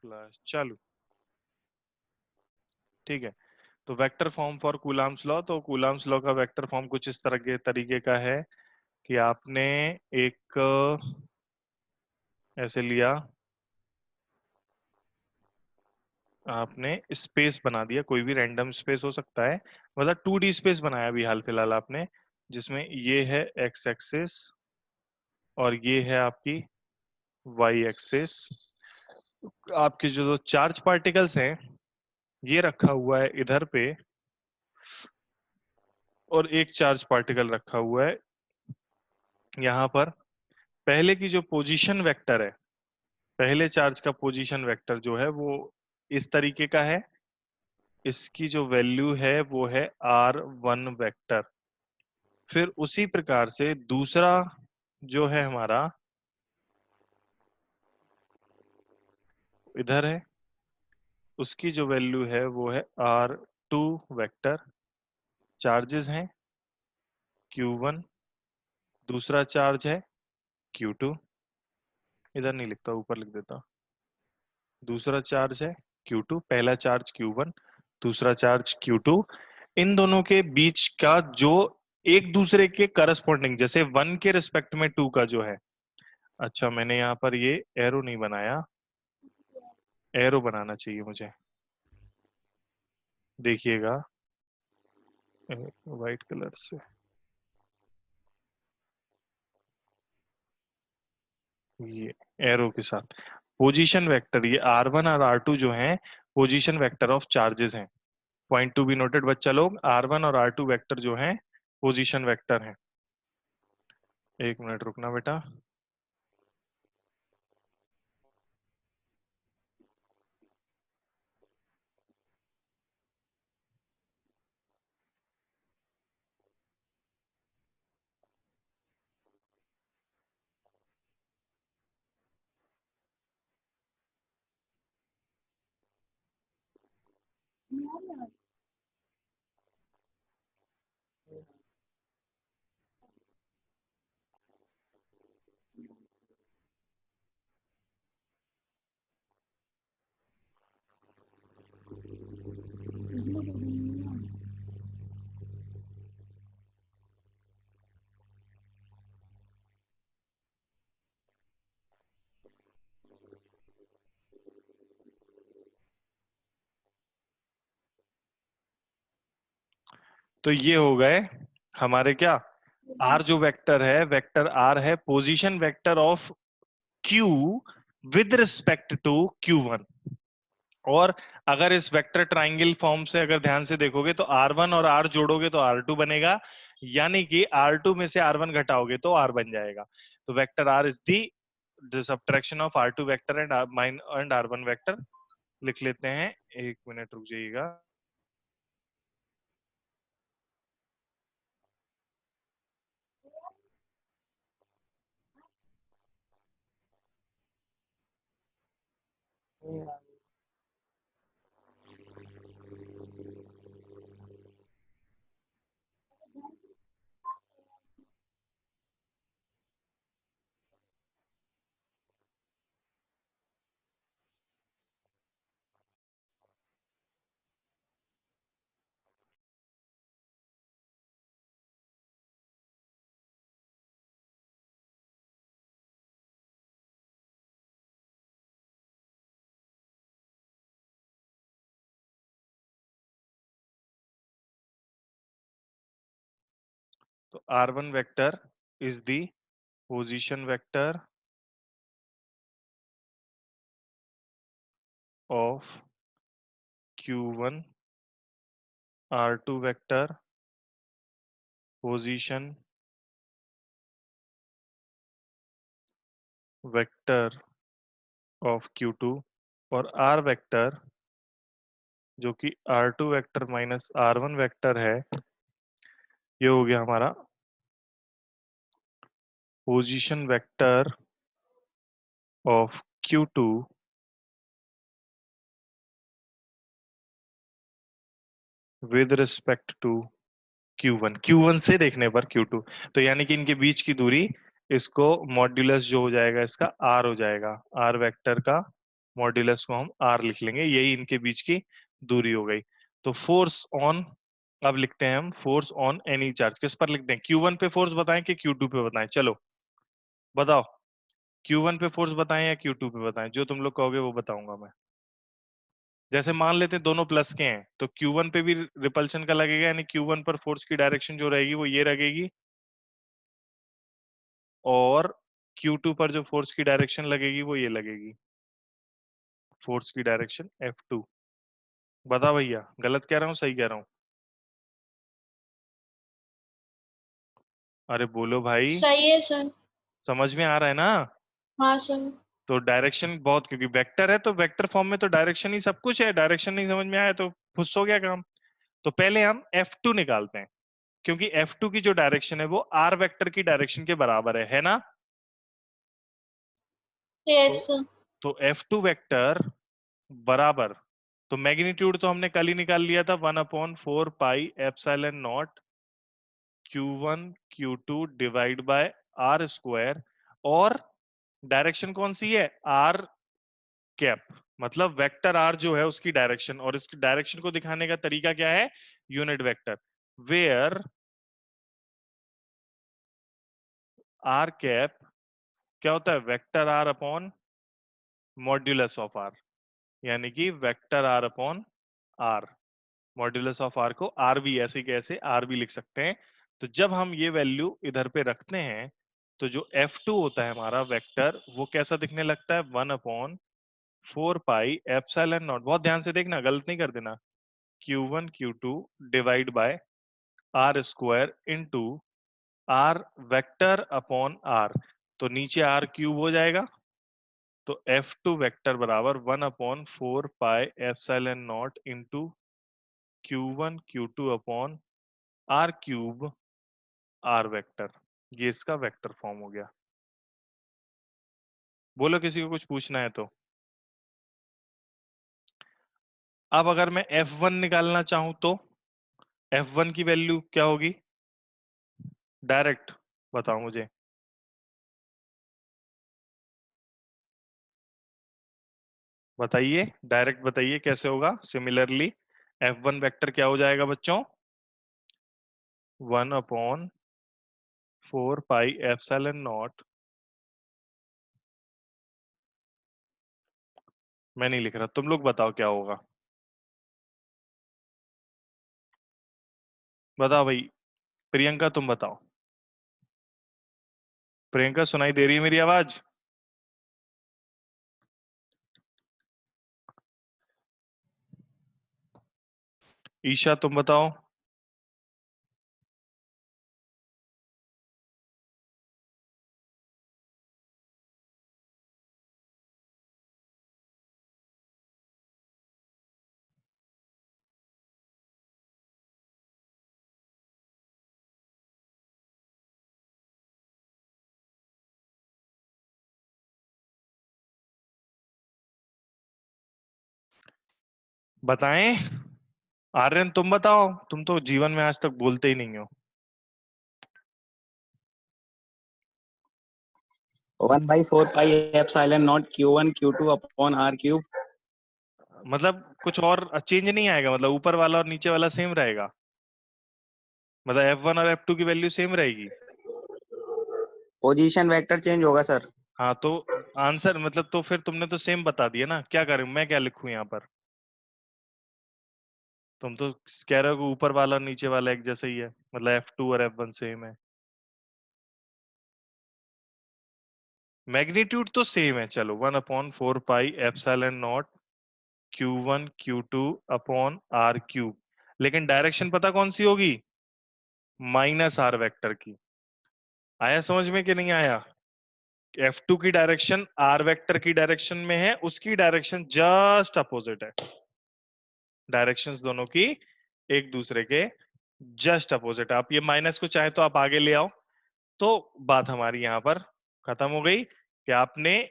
Class चालू। ठीक है, तो vector form for coulombs law. तो कूलाम्स लॉ का वेक्टर फॉर्म कुछ इस तरह के तरीके का है कि आपने एक ऐसे लिया, आपने स्पेस बना दिया, कोई भी रैंडम स्पेस हो सकता है, मतलब 2D स्पेस बनाया अभी हाल फिलहाल आपने, जिसमें ये है एक्स एक्सिस और ये है आपकी वाई एक्सिस। आपके जो दो चार्ज पार्टिकल्स हैं ये रखा हुआ है इधर पे, और एक चार्ज पार्टिकल रखा हुआ है यहाँ पर। पहले की जो पोजीशन वेक्टर है, पहले चार्ज का पोजीशन वेक्टर जो है वो इस तरीके का है, इसकी जो वैल्यू है वो है R1 वेक्टर। फिर उसी प्रकार से दूसरा जो है हमारा इधर है, उसकी जो वैल्यू है वो है R2 वेक्टर। चार्जेस हैं Q1, दूसरा चार्ज है Q2, इधर नहीं लिखता ऊपर लिख देता। दूसरा चार्ज है Q2, पहला चार्ज Q1, दूसरा चार्ज Q2। इन दोनों के बीच का जो एक दूसरे के करस्पॉन्डिंग, जैसे 1 के रिस्पेक्ट में 2 का जो है, अच्छा मैंने यहाँ पर ये एरो नहीं बनाया, एरो बनाना चाहिए मुझे, देखिएगा व्हाइट कलर से, ये एरो के साथ पोजीशन वेक्टर, ये R1 और R2 जो हैं पोजीशन वेक्टर ऑफ चार्जेस हैं। पॉइंट टू बी नोटेड बच्चा लोग, R1 और R2 वेक्टर जो हैं पोजीशन वेक्टर हैं। एक मिनट रुकना बेटा। तो ये हो गए हमारे क्या, आर जो वेक्टर है, वेक्टर आर है position vector of Q with respect to Q1। और अगर इस वेक्टर ट्राइंगल फॉर्म से अगर ध्यान से देखोगे तो R1 और R जोड़ोगे तो R2 बनेगा, यानी कि R2 में से R1 घटाओगे तो R बन जाएगा। तो vector R is the subtraction of R2 vector and R1 vector. लिख लेते हैं, एक मिनट रुक जाइएगा। तो R1 vector is the position vector of Q1, R2 vector position vector of Q2, और R वेक्टर जो कि R2 vector minus R1 vector है, ये हो गया हमारा position vector of Q2 with respect to Q1, Q1 से देखने पर Q2। तो यानी कि इनके बीच की दूरी, इसको मॉड्यूलस जो हो जाएगा इसका R हो जाएगा, R वेक्टर का मॉड्यूलस को हम आर लिख लेंगे, यही इनके बीच की दूरी हो गई। तो फोर्स ऑन, अब लिखते हैं हम फोर्स ऑन एनी चार्ज, किस पर लिखते हैं, Q1 पे फोर्स बताएं कि Q2 पे बताएं, चलो बताओ, Q1 पे फोर्स बताएं या Q2 पे बताएं, जो तुम लोग कहोगे वो बताऊंगा मैं। जैसे मान लेते हैं दोनों प्लस के हैं, तो Q1 पे भी रिपल्शन का लगेगा, यानी Q1 पर फोर्स की डायरेक्शन जो रहेगी वो ये लगेगी, और Q2 पर जो फोर्स की डायरेक्शन लगेगी वो ये लगेगी, फोर्स की डायरेक्शन F2। बता भैया, गलत कह रहा हूँ सही कह रहा हूँ? अरे बोलो भाई, सही है सर। समझ में आ रहा है ना? हाँ सर। तो डायरेक्शन बहुत, क्योंकि वेक्टर है तो वेक्टर फॉर्म में तो डायरेक्शन ही सब कुछ है, डायरेक्शन नहीं समझ में आया तो फुस हो गया काम। तो पहले हम F2 निकालते हैं, क्योंकि F2 की जो डायरेक्शन है वो आर वेक्टर की डायरेक्शन के बराबर है ना? तो यस सर। तो F2 वेक्टर बराबर, तो मैग्नीट्यूड तो हमने कल ही निकाल लिया था, 1/4 pi epsilon naught Q1 Q2 divide by R square, और डायरेक्शन कौन सी है, आर कैप, मतलब वेक्टर आर जो है उसकी डायरेक्शन, और इसकी डायरेक्शन को दिखाने का तरीका क्या है, unit vector, where R cap क्या होता है, vector R upon modulus of R, यानी कि vector R upon R, modulus of R को आर भी ऐसे कैसे आर भी लिख सकते हैं। तो जब हम ये वैल्यू इधर पे रखते हैं, तो जो F2 होता है हमारा वेक्टर, वो कैसा दिखने लगता है, 1/4 पाई एप्सिलॉन नॉट, बहुत ध्यान से देखना गलत नहीं कर देना, Q1 Q2 divide by R square into R vector upon R, तो नीचे आर क्यूब हो जाएगा, तो F2 वेक्टर बराबर 1/4 pi epsilon naught into Q1 Q2 upon R cube R vector, ये इसका वेक्टर फॉर्म हो गया। बोलो किसी को कुछ पूछना है तो। अब अगर मैं F1 निकालना चाहूं तो F1 की वैल्यू क्या होगी, डायरेक्ट बताओ मुझे, बताइए डायरेक्ट बताइए कैसे होगा। सिमिलरली F1 वेक्टर क्या हो जाएगा बच्चों, 1/4 पाई एप्सिलॉन नॉट, मैं नहीं लिख रहा, तुम लोग बताओ क्या होगा, बताओ भाई, प्रियंका तुम बताओ, प्रियंका सुनाई दे रही है मेरी आवाज? ईशा तुम बताओ। बताएं, आर्यन तुम बताओ, तुम तो जीवन में आज तक बोलते ही नहीं हो। 1/4 pi epsilon naught Q1 Q2 upon R cube. मतलब कुछ और चेंज नहीं आएगा, मतलब ऊपर वाला और नीचे वाला सेम रहेगा, मतलब F1 और F2 की वैल्यू सेम रहेगी। पोजीशन वेक्टर चेंज होगा सर। हाँ तो आंसर मतलब, तो फिर तुमने तो सेम बता दिया ना, क्या करूं मैं, क्या लिखूं यहाँ पर, तुम तो कह रहे हो कि ऊपर वाला और नीचे वाला एक जैसा ही है, मतलब F2 और F1 सेम है, मैग्नीट्यूड तो सेम है, चलो 1/4 pi epsilon naught Q1 Q2 upon R cube, लेकिन डायरेक्शन पता कौन सी होगी, माइनस आर वेक्टर की। आया समझ में कि नहीं आया, F2 की डायरेक्शन आर वेक्टर की डायरेक्शन में है, उसकी डायरेक्शन जस्ट अपोजिट है, डायरेक्शंस दोनों की एक दूसरे के जस्ट अपोजिट है। आप ये माइनस को चाहे तो आप आगे ले आओ, तो बात हमारी यहाँ पर खत्म हो गई कि आपने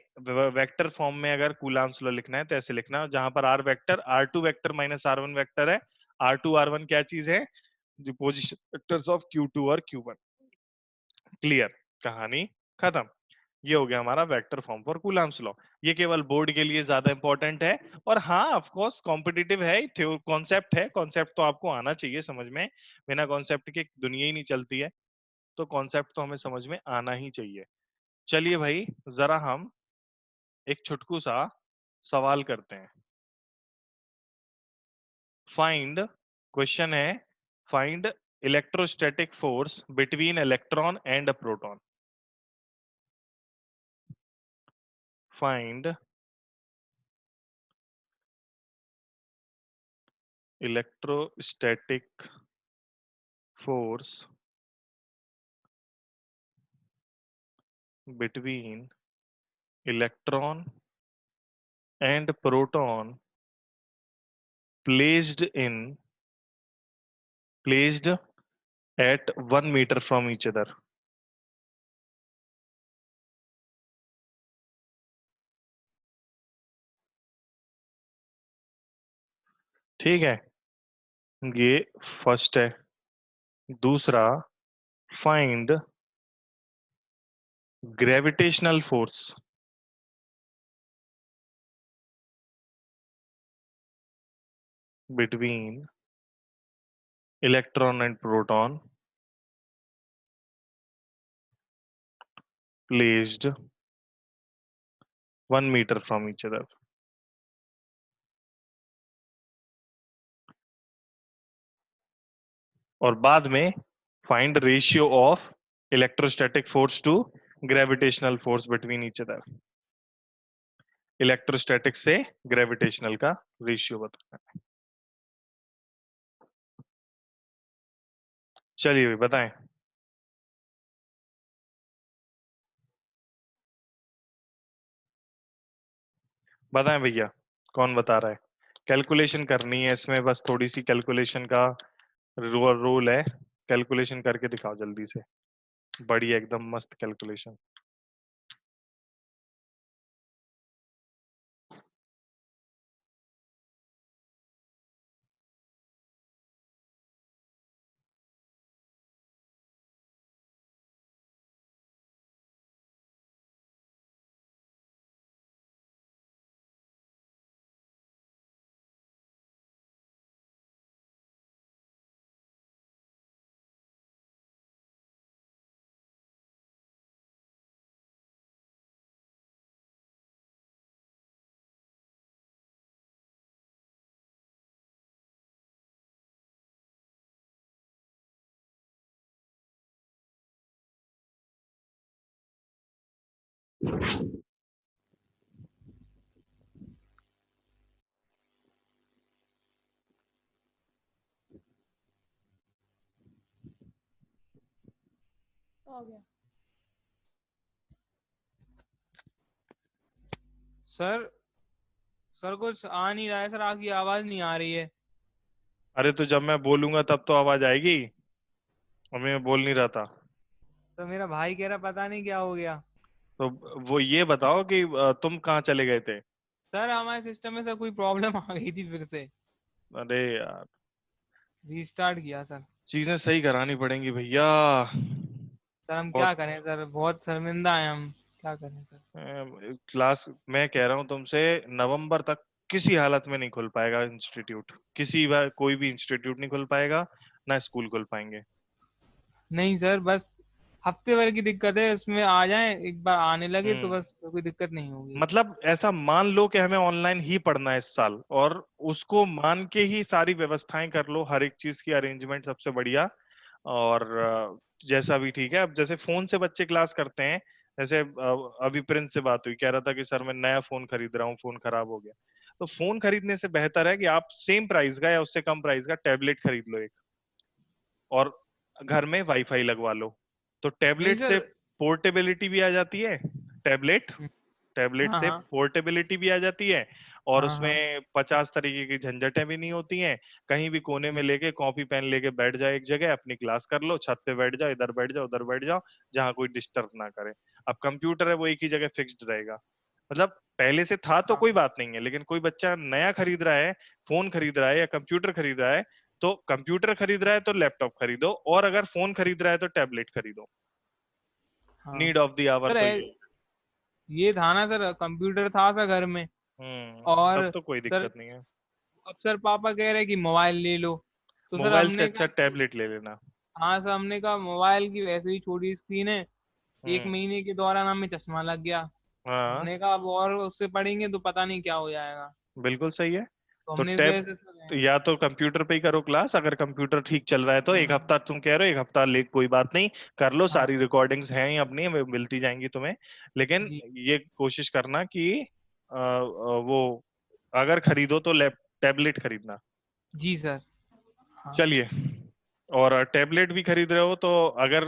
वेक्टर फॉर्म में अगर कूलाम्स लॉ लिखना है तो ऐसे लिखना, जहां पर R vector R2 vector minus R1 vector है, R2 R1 क्या चीज है, जो पोजिशन वेक्टर्स ऑफ Q2 और Q1। क्लियर, कहानी खत्म। ये हो गया हमारा vector form for Coulomb's law. ये केवल बोर्ड के लिए ज्यादा इंपॉर्टेंट है, और हाँ ऑफ कोर्स कॉम्पिटिटिव है, कॉन्सेप्ट है, कॉन्सेप्ट तो आपको आना चाहिए समझ में, बिना कॉन्सेप्ट के दुनिया ही नहीं चलती है, तो कॉन्सेप्ट तो हमें समझ में आना ही चाहिए। चलिए भाई जरा हम एक छुटकू सा सवाल करते हैं। फाइंड, क्वेश्चन है, find electrostatic force between electron and a proton. Find electrostatic force between electron and proton placed in placed at 1 meter from each other। ठीक है, ये फर्स्ट है। दूसरा, find gravitational force between electron and proton placed 1 meter from each other। और बाद में find ratio of electrostatic force to gravitational force between each other. Electrostatic से gravitational का रेशियो बताना है। चलिए बताएं। बताएं भैया, कौन बता रहा है? कैलकुलेशन करनी है इसमें, बस थोड़ी सी कैलकुलेशन का रोल है। कैलकुलेशन करके दिखाओ जल्दी से, बढ़िया एकदम मस्त कैलकुलेशन। हो गया। सर सर कुछ आ नहीं रहा है सर, आपकी आवाज नहीं आ रही है। अरे तो जब मैं बोलूंगा तब तो आवाज आएगी, और मैं बोल नहीं रहा था। तो मेरा भाई कह रहा पता नहीं क्या हो गया। तो वो ये बताओ कि तुम कहाँ चले गए थे? सर हमारे सिस्टम में सर कोई प्रॉब्लम आ गई थी, फिर से अरे यार, रीस्टार्ट किया सर। चीजें सही करानी पड़ेंगी भैया। सर हम क्या बहुत करें सर, बहुत शर्मिंदा हैं हम, क्या करें सर। क्लास, मैं कह रहा हूँ तुमसे, नवंबर तक किसी हालत में नहीं खुल पाएगा इंस्टीट्यूट, किसी बार कोई भी इंस्टीट्यूट नहीं खुल पाएगा, ना स्कूल खुल पाएंगे। नहीं सर, बस हफ्ते भर की दिक्कत है, इसमें आ जाए एक बार, आने लगे तो हम्म बस कोई दिक्कत नहीं होगी। मतलब ऐसा मान लो कि हमें ऑनलाइन ही पढ़ना है इस साल, और उसको मान के ही सारी व्यवस्थाएं कर लो, हर एक चीज की अरेंजमेंट सबसे बढ़िया। और जैसा भी ठीक है। अब जैसे फोन से बच्चे क्लास करते हैं, जैसे अभी प्रिंस से बात हुई, कह रहा था कि सर मैं नया फोन खरीद रहा हूँ, फोन खराब हो गया। तो फोन खरीदने से बेहतर है कि आप सेम प्राइस का या उससे कम प्राइस का टैबलेट खरीद लो एक, और घर में वाईफाई लगवा लो। तो नहीं टैबलेट से सर। पोर्टेबिलिटी भी आ जाती है, टैबलेट टैबलेट हाँ से हाँ पोर्टेबिलिटी भी आ जाती है, और हाँ हाँ। उसमें 50 तरीके की झंझटें भी नहीं होती हैं। कहीं भी कोने में हम्म, लेके कॉपी पेन लेके बैठ जाओ एक जगह, अपनी क्लास कर लो, छत पे बैठ जाओ, इधर बैठ जाओ, उधर बैठ जाओ, जहां कोई डिस्टर्ब ना करे। अब कंप्यूटर है वो एक ही जगह फिक्स्ड रहेगा। मतलब पहले से था तो हाँ कोई बात नहीं है, लेकिन कोई बच्चा नया खरीद रहा है, फोन खरीद रहा है या कंप्यूटर खरीद रहा है, तो कंप्यूटर खरीद रहा है तो लैपटॉप खरीदो, और अगर फोन खरीद रहा है तो टैबलेट खरीदो। हाँ। Need of the hour sir तो ये है। ये था ना सर, कंप्यूटर था सा घर में, तब और तो कोई सर दिक्कत नहीं है। अब सर पापा कह रहे कि मोबाइल ले लो, तो सर मोबाइल से हमने अच्छा कहा, टैबलेट ले लेना। हाँ सर हमने कहा मोबाइल की वैसे ही छोटी स्क्रीन है, 1 महीने के दौरान हमें चश्मा लग गया। हाँ हमने कहा अब और उससे पढ़ेंगे तो पता नहीं क्या हो जाएगा, बिल्कुल सही है। तो तो हमने इस टैब वजह से सर, तो या तो कंप्यूटर पे ही करो क्लास, अगर कंप्यूटर ठीक चल रहा है तो एक हफ्ता, तुम कह रहे हो एक हफ्ता ले, कोई बात नहीं, कर लो, हाँ सारी रिकॉर्डिंग्स हैं ही अपनी, मिलती जाएंगी तुम्हें। लेकिन जी ये कोशिश करना कि वो अगर खरीदो तो लैप टैबलेट खरीदना। जी सर। हाँ चलिए, और टैबलेट भी खरीद रहे हो तो अगर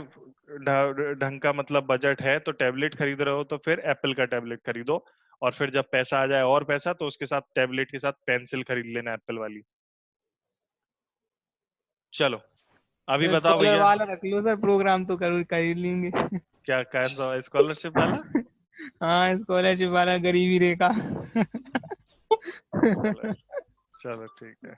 ढंग का मतलब बजट है तो टैबलेट खरीद रहे हो तो फिर एप्पल का टैबलेट खरीदो, और फिर जब पैसा आ जाए और पैसा तो उसके साथ टैबलेट के साथ पेंसिल खरीद लेना एप्पल वाली। चलो अभी सर बताओ स्कॉलर भैया, वाला रख लो सर, प्रोग्राम तो कर ही लेंगे। क्या कैसा स्कॉलरशिप वाला? हाँ स्कॉलरशिप वाला, गरीबी रेखा। चलो, चलो ठीक है।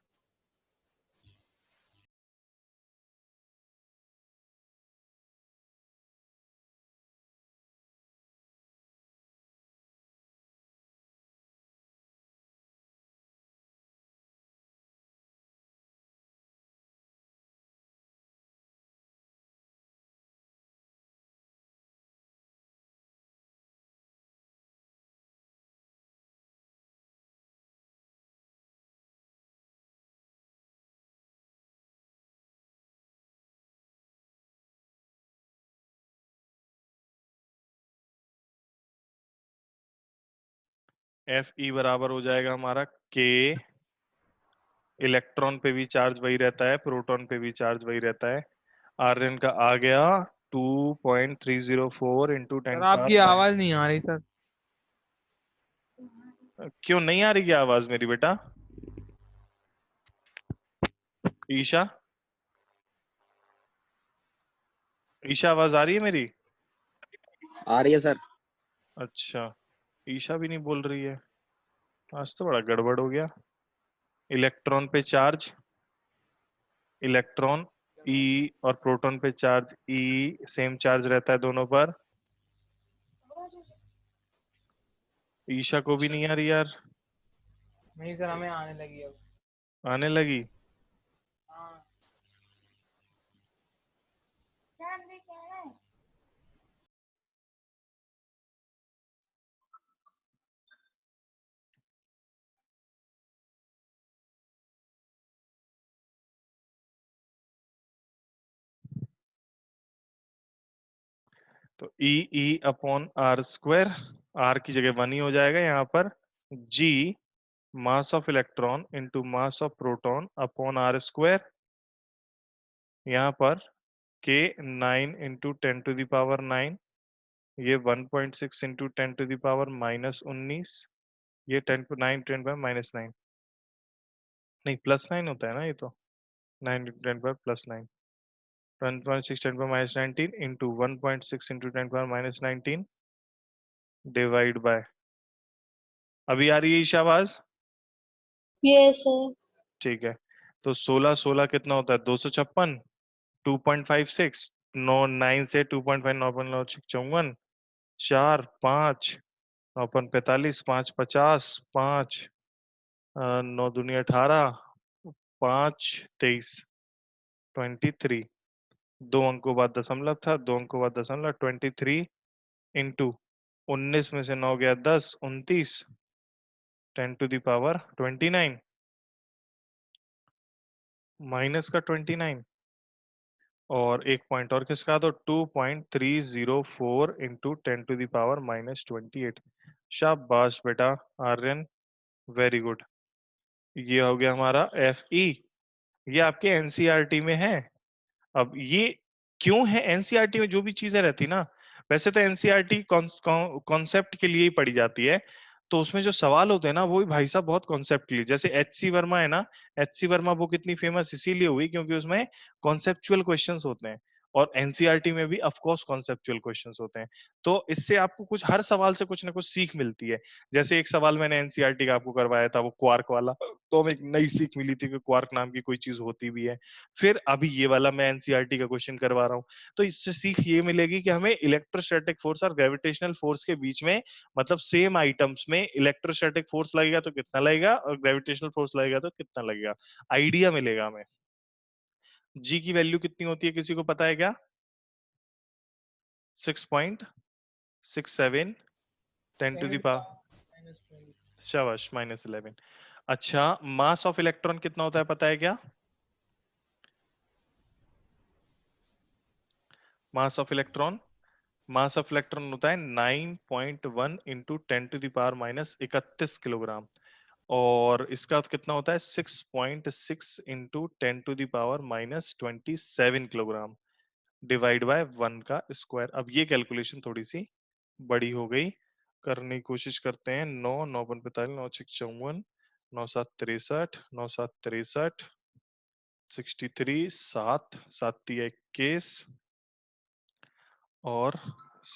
एफ ई बराबर हो जाएगा हमारा के, इलेक्ट्रॉन पे भी चार्ज वही रहता है, प्रोटॉन पे भी चार्ज वही रहता है। आर्यन का आ गया 2.304 इंटू सर टेन आपकी पावर आवाज नहीं आ रही सर। क्यों नहीं आ रही क्या आवाज मेरी बेटा? ईशा, ईशा आवाज आ रही है मेरी? आ रही है सर। अच्छा, ईशा भी नहीं बोल रही है, आज तो बड़ा गड़बड़ हो गया। इलेक्ट्रॉन पे चार्ज इलेक्ट्रॉन ई, और प्रोटॉन पे चार्ज ई, सेम चार्ज रहता है दोनों पर। ईशा को भी नहीं आ रही यार। नहीं सर हमें आने लगी अब। आने लगी? हाँ तो e e upon r square, r की जगह 1 ही हो जाएगा यहाँ पर। जी, mass of electron into mass of proton upon r square, यहाँ पर के 9 × 10⁻⁹, ये 1.6 इंटू 10⁻⁻19, ये 9 × 10⁻⁻9, नहीं +9 होता है ना ये तो, 9 × 10⁻+9, 1.6 10⁻⁻19 इंटू 1.6 इंटू 10⁻⁻19 डिवाइड बाय, अभी आ रही है ईशावाज? Yes sir. ठीक है, तो 16 कितना होता है? 256, 2.56, 9 से 2.5, 9.9 54, 4 5, 9 45, 5 50, 5 9 दूनी 18, 5 23, 23, 2 अंकों बाद दशमलव था, 2 अंकों बाद दशमलव, 23 इंटू 19 में से 9 गया 10, 29, 10⁻29 माइनस का 29, और एक पॉइंट और खिसका दो, 2.304 इंटू 10⁻⁻28। शाबाश बेटा आर्यन, वेरी गुड। ये हो गया हमारा एफ ई, ये आपके एनसीईआरटी में है। अब ये क्यों है एनसीईआरटी में? जो भी चीजें रहती ना, वैसे तो एनसीईआरटी कॉन्सेप्ट के लिए ही पढ़ी जाती है, तो उसमें जो सवाल होते हैं ना वो भी भाई साहब बहुत कॉन्सेप्ट के लिए, जैसे एच सी वर्मा है ना, एच सी वर्मा बुक इतनी फेमस इसीलिए हुई क्योंकि उसमें कॉन्सेप्चुअल क्वेश्चंस होते हैं, और एनसीईआरटी में भी ऑफ कोर्स कॉन्सेप्चुअल क्वेश्चंस होते हैं। तो इससे आपको कुछ, हर सवाल से कुछ ना कुछ सीख मिलती है। जैसे एक सवाल मैंने एनसीईआरटी का आपको करवाया था, वो क्वार्क वाला, तो हमें एक नई सीख मिली थी कि क्वार्क नाम की कोई चीज होती भी है। फिर अभी ये वाला मैं एनसीईआरटी का क्वेश्चन करवा रहा हूँ, तो इससे सीख ये मिलेगी कि हमें इलेक्ट्रोस्टैटिक फोर्स और ग्रेविटेशनल फोर्स के बीच में, मतलब सेम आइटम्स में इलेक्ट्रोस्टैटिक फोर्स लगेगा तो कितना लगेगा और ग्रेविटेशनल फोर्स लगेगा तो कितना लगेगा, आइडिया मिलेगा हमें। जी की वैल्यू कितनी होती है, किसी को पता है क्या? 6.67 10 टू द पावर, शाबाश, -11। अच्छा, मास ऑफ इलेक्ट्रॉन कितना होता है, पता है क्या? मास ऑफ इलेक्ट्रॉन होता है 9.1 इंटू 10⁻⁻31 किलोग्राम। और इसका कितना होता है 6.6 इंटू 10⁻⁻27 किलोग्राम डिवाइड बाय 1 का स्क्वायर। अब ये कैलकुलेशन थोड़ी सी बड़ी हो गई, करने की कोशिश करते हैं। 9 9 45 9 6 54 9 7 63 9 7 63 63 7 7 21 और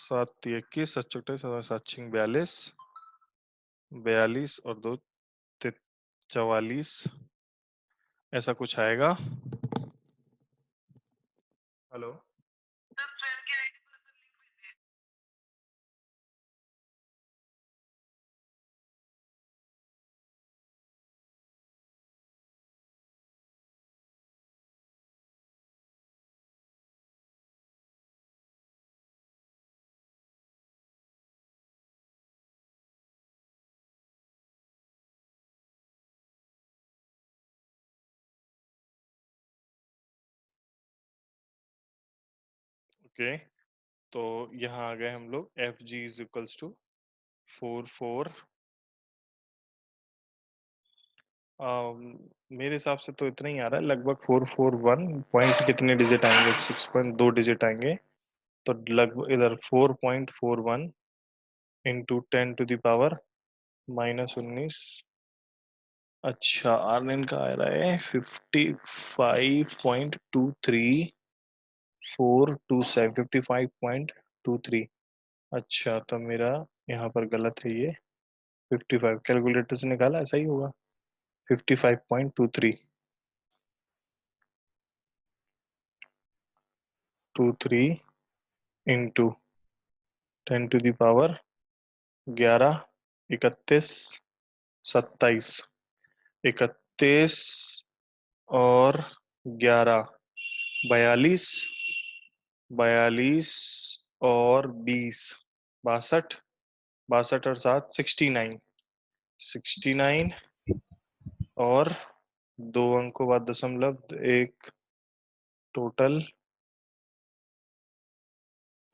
7 21 7 7 42 42 और 2 44, ऐसा कुछ आएगा। हेलो, ओके, तो यहाँ आ गए हम लोग। F G is equals to 4 मेरे हिसाब से तो इतना ही आ रहा है, लगभग 441 पॉइंट, कितने डिजिट आएंगे, 6.2 डिजिट आएंगे, तो लगभग इधर 4.41 इंटू 10⁻⁻19। अच्छा, आर का आ रहा है 55.23427 अच्छा, तो मेरा यहाँ पर गलत है, ये 55 कैलकुलेटर से निकाला, ऐसा ही होगा। 55.23 इंटू 10⁻11 31 27 31 और 11 42 42 और 20 62 62 और 7 69 69 और 2 अंकों बाद दशमलव 1 टोटल।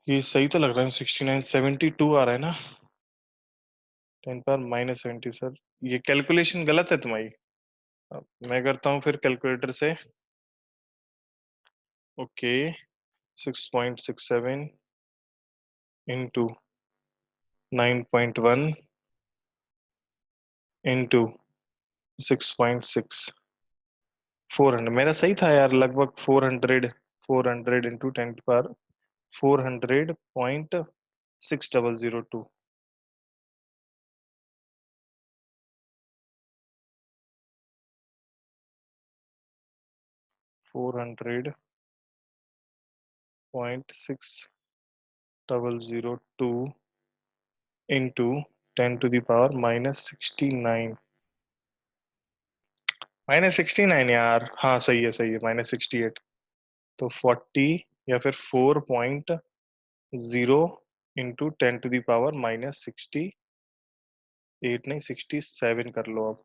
ये सही तो लग रहा है, 69 72 आ रहा है ना, 10⁻⁻70। सर ये कैलकुलेशन गलत है तुम्हारी। अब मैं करता हूँ फिर कैलकुलेटर से। ओके, 6.67 इंटू 9.1 इंटू 6.6 400, मेरा सही था यार, लगभग 400 इंटू 10 पर 400.6002। 400.6002 इंटू 10⁻⁻69 -69 यार, हाँ सही है सही है, -68। तो 40 या फिर 4.0 इंटू 10⁻⁻68 नहीं 67 कर लो अब,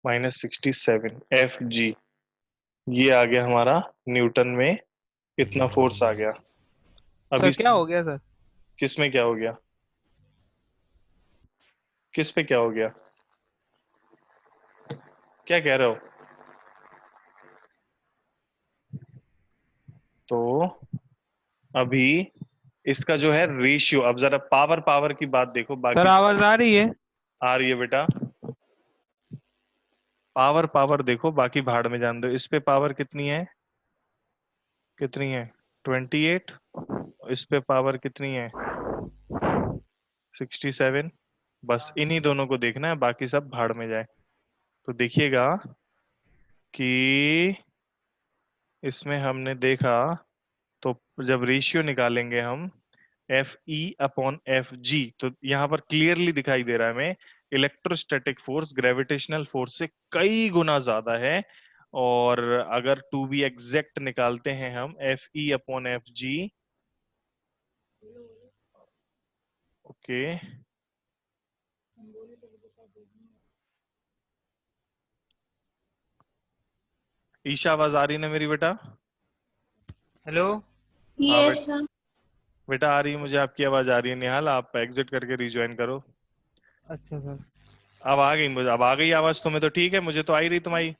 -67 एफ जी। ये आ गया हमारा न्यूटन में, इतना फोर्स आ गया। सर अभी क्या हो गया सर? किस में क्या हो गया, किस पे क्या हो गया, क्या कह रहे हो? तो अभी इसका जो है रेशियो, अब जरा पावर पावर की बात देखो, सर बाकी आवाज आ रही है? आ रही है बेटा, पावर पावर देखो, बाकी भाड़ में जान दो। इस पे पावर कितनी है, कितनी है? 28, इस पे पावर कितनी है 67। बस इन्हीं दोनों को देखना है, बाकी सब भाड़ में जाए। तो देखिएगा कि इसमें हमने देखा, तो जब रेशियो निकालेंगे हम एफ ई अपॉन एफ जी, तो यहाँ पर क्लियरली दिखाई दे रहा है हमें इलेक्ट्रोस्टैटिक फोर्स ग्रेविटेशनल फोर्स से कई गुना ज्यादा है। और अगर टू बी एग्जैक्ट निकालते हैं हम F E upon F G, okay, Isha आवाज आ रही है ना मेरी बेटा? हेलो। हाँ यस सर। बेटा आ रही है, मुझे आपकी आवाज आ रही है। निहाल आप एग्जिट करके रिज्वाइन करो। अच्छा सर। अब आ गई मुझे, अब आ गई आवाज तुम्हें तो ठीक है, मुझे तो आ ही रही तुम्हारी।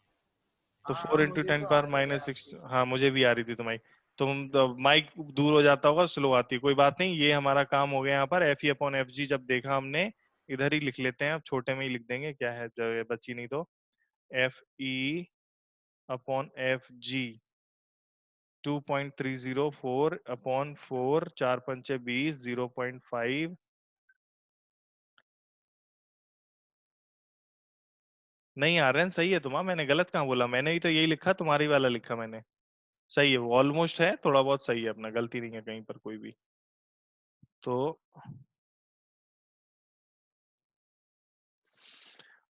तो 4 × 10⁻⁶, हाँ मुझे भी आ रही थी तुम्हारी। तुम माइक दूर हो जाता होगा, स्लो आती है, कोई बात नहीं, ये हमारा काम हो गया। यहाँ पर एफ ई अपॉन एफ जी जब देखा हमने, इधर ही लिख लेते हैं, अब छोटे में ही लिख देंगे, क्या है जब ये बची नहीं तो। एफ ई अपॉन एफ जी 2.304 अपॉन 4, 4×5 = 20, 0.5। नहीं आ रहे हैं, सही है तुम्हारा, मैंने गलत कहाँ बोला, मैंने ही तो यही लिखा, तुम्हारी वाला लिखा मैंने। सही है, वो ऑलमोस्ट है, थोड़ा बहुत सही है, अपना गलती नहीं है कहीं पर कोई भी। तो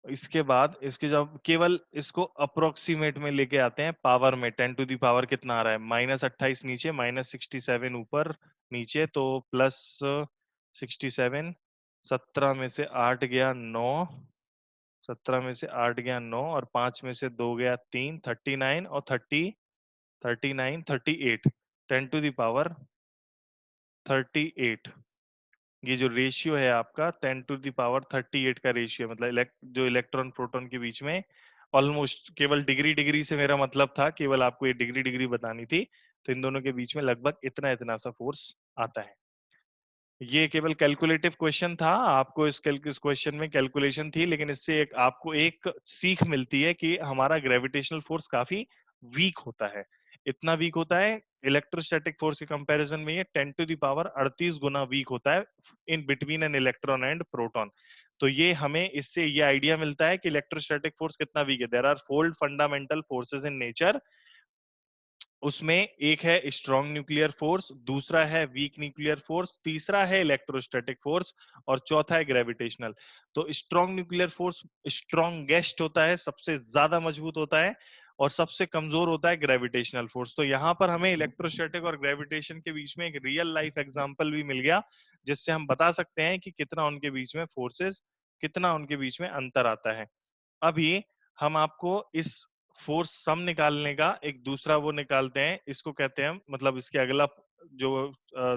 इसके बाद इसके जब केवल इसको अप्रोक्सीमेट में लेके आते हैं पावर में, 10 टू दी पावर कितना आ रहा है, -28 नीचे, -67 ऊपर, नीचे तो +67। 17 में से 8 गया 9, 17 में से 8 गया 9, और 5 में से 2 गया 3, 39, और 39, 38, 10 टू दी पावर 38। ये जो रेशियो है आपका 10 टू दी पावर 38 का रेशियो, मतलब जो इलेक्ट्रॉन प्रोटॉन के बीच में, ऑलमोस्ट, केवल डिग्री डिग्री से मेरा मतलब था, केवल आपको ये डिग्री डिग्री बतानी थी। तो इन दोनों के बीच में लगभग इतना इतना सा फोर्स आता है। ये केवल कैलकुलेटिव क्वेश्चन था, आपको इस क्वेश्चन में कैलकुलेशन थी, लेकिन इससे आपको एक सीख मिलती है कि हमारा ग्रेविटेशनल फोर्स काफी वीक होता है। इतना वीक होता है इलेक्ट्रोस्टैटिक फोर्स के कंपैरिजन में, ये 10 टू दी पावर 38 गुना वीक होता है in between an electron and proton. तो ये हमें इससे ये आइडिया मिलता है कि इलेक्ट्रोस्टैटिक फोर्स कितना वीक है। There are 4 fundamental forces in nature, उसमें एक है स्ट्रॉन्ग न्यूक्लियर फोर्स, दूसरा है वीक न्यूक्लियर फोर्स, तीसरा है इलेक्ट्रोस्टैटिक फोर्स, और चौथा है ग्रेविटेशनल। तो स्ट्रॉन्ग न्यूक्लियर फोर्स स्ट्रॉन्गेस्ट होता है, सबसे ज्यादा मजबूत होता है, और सबसे कमजोर होता है ग्रेविटेशनल फोर्स। तो यहाँ पर हमें इलेक्ट्रोस्टैटिक और ग्रेविटेशन के बीच में एक रियल लाइफ एग्जांपल भी मिल गया, जिससे हम बता सकते हैं कि कितना उनके बीच में फोर्सेस, कितना उनके बीच में अंतर आता है। अभी हम आपको इस फोर्स सम निकालने का एक दूसरा वो निकालते हैं, इसको कहते हैं, मतलब इसके अगला जो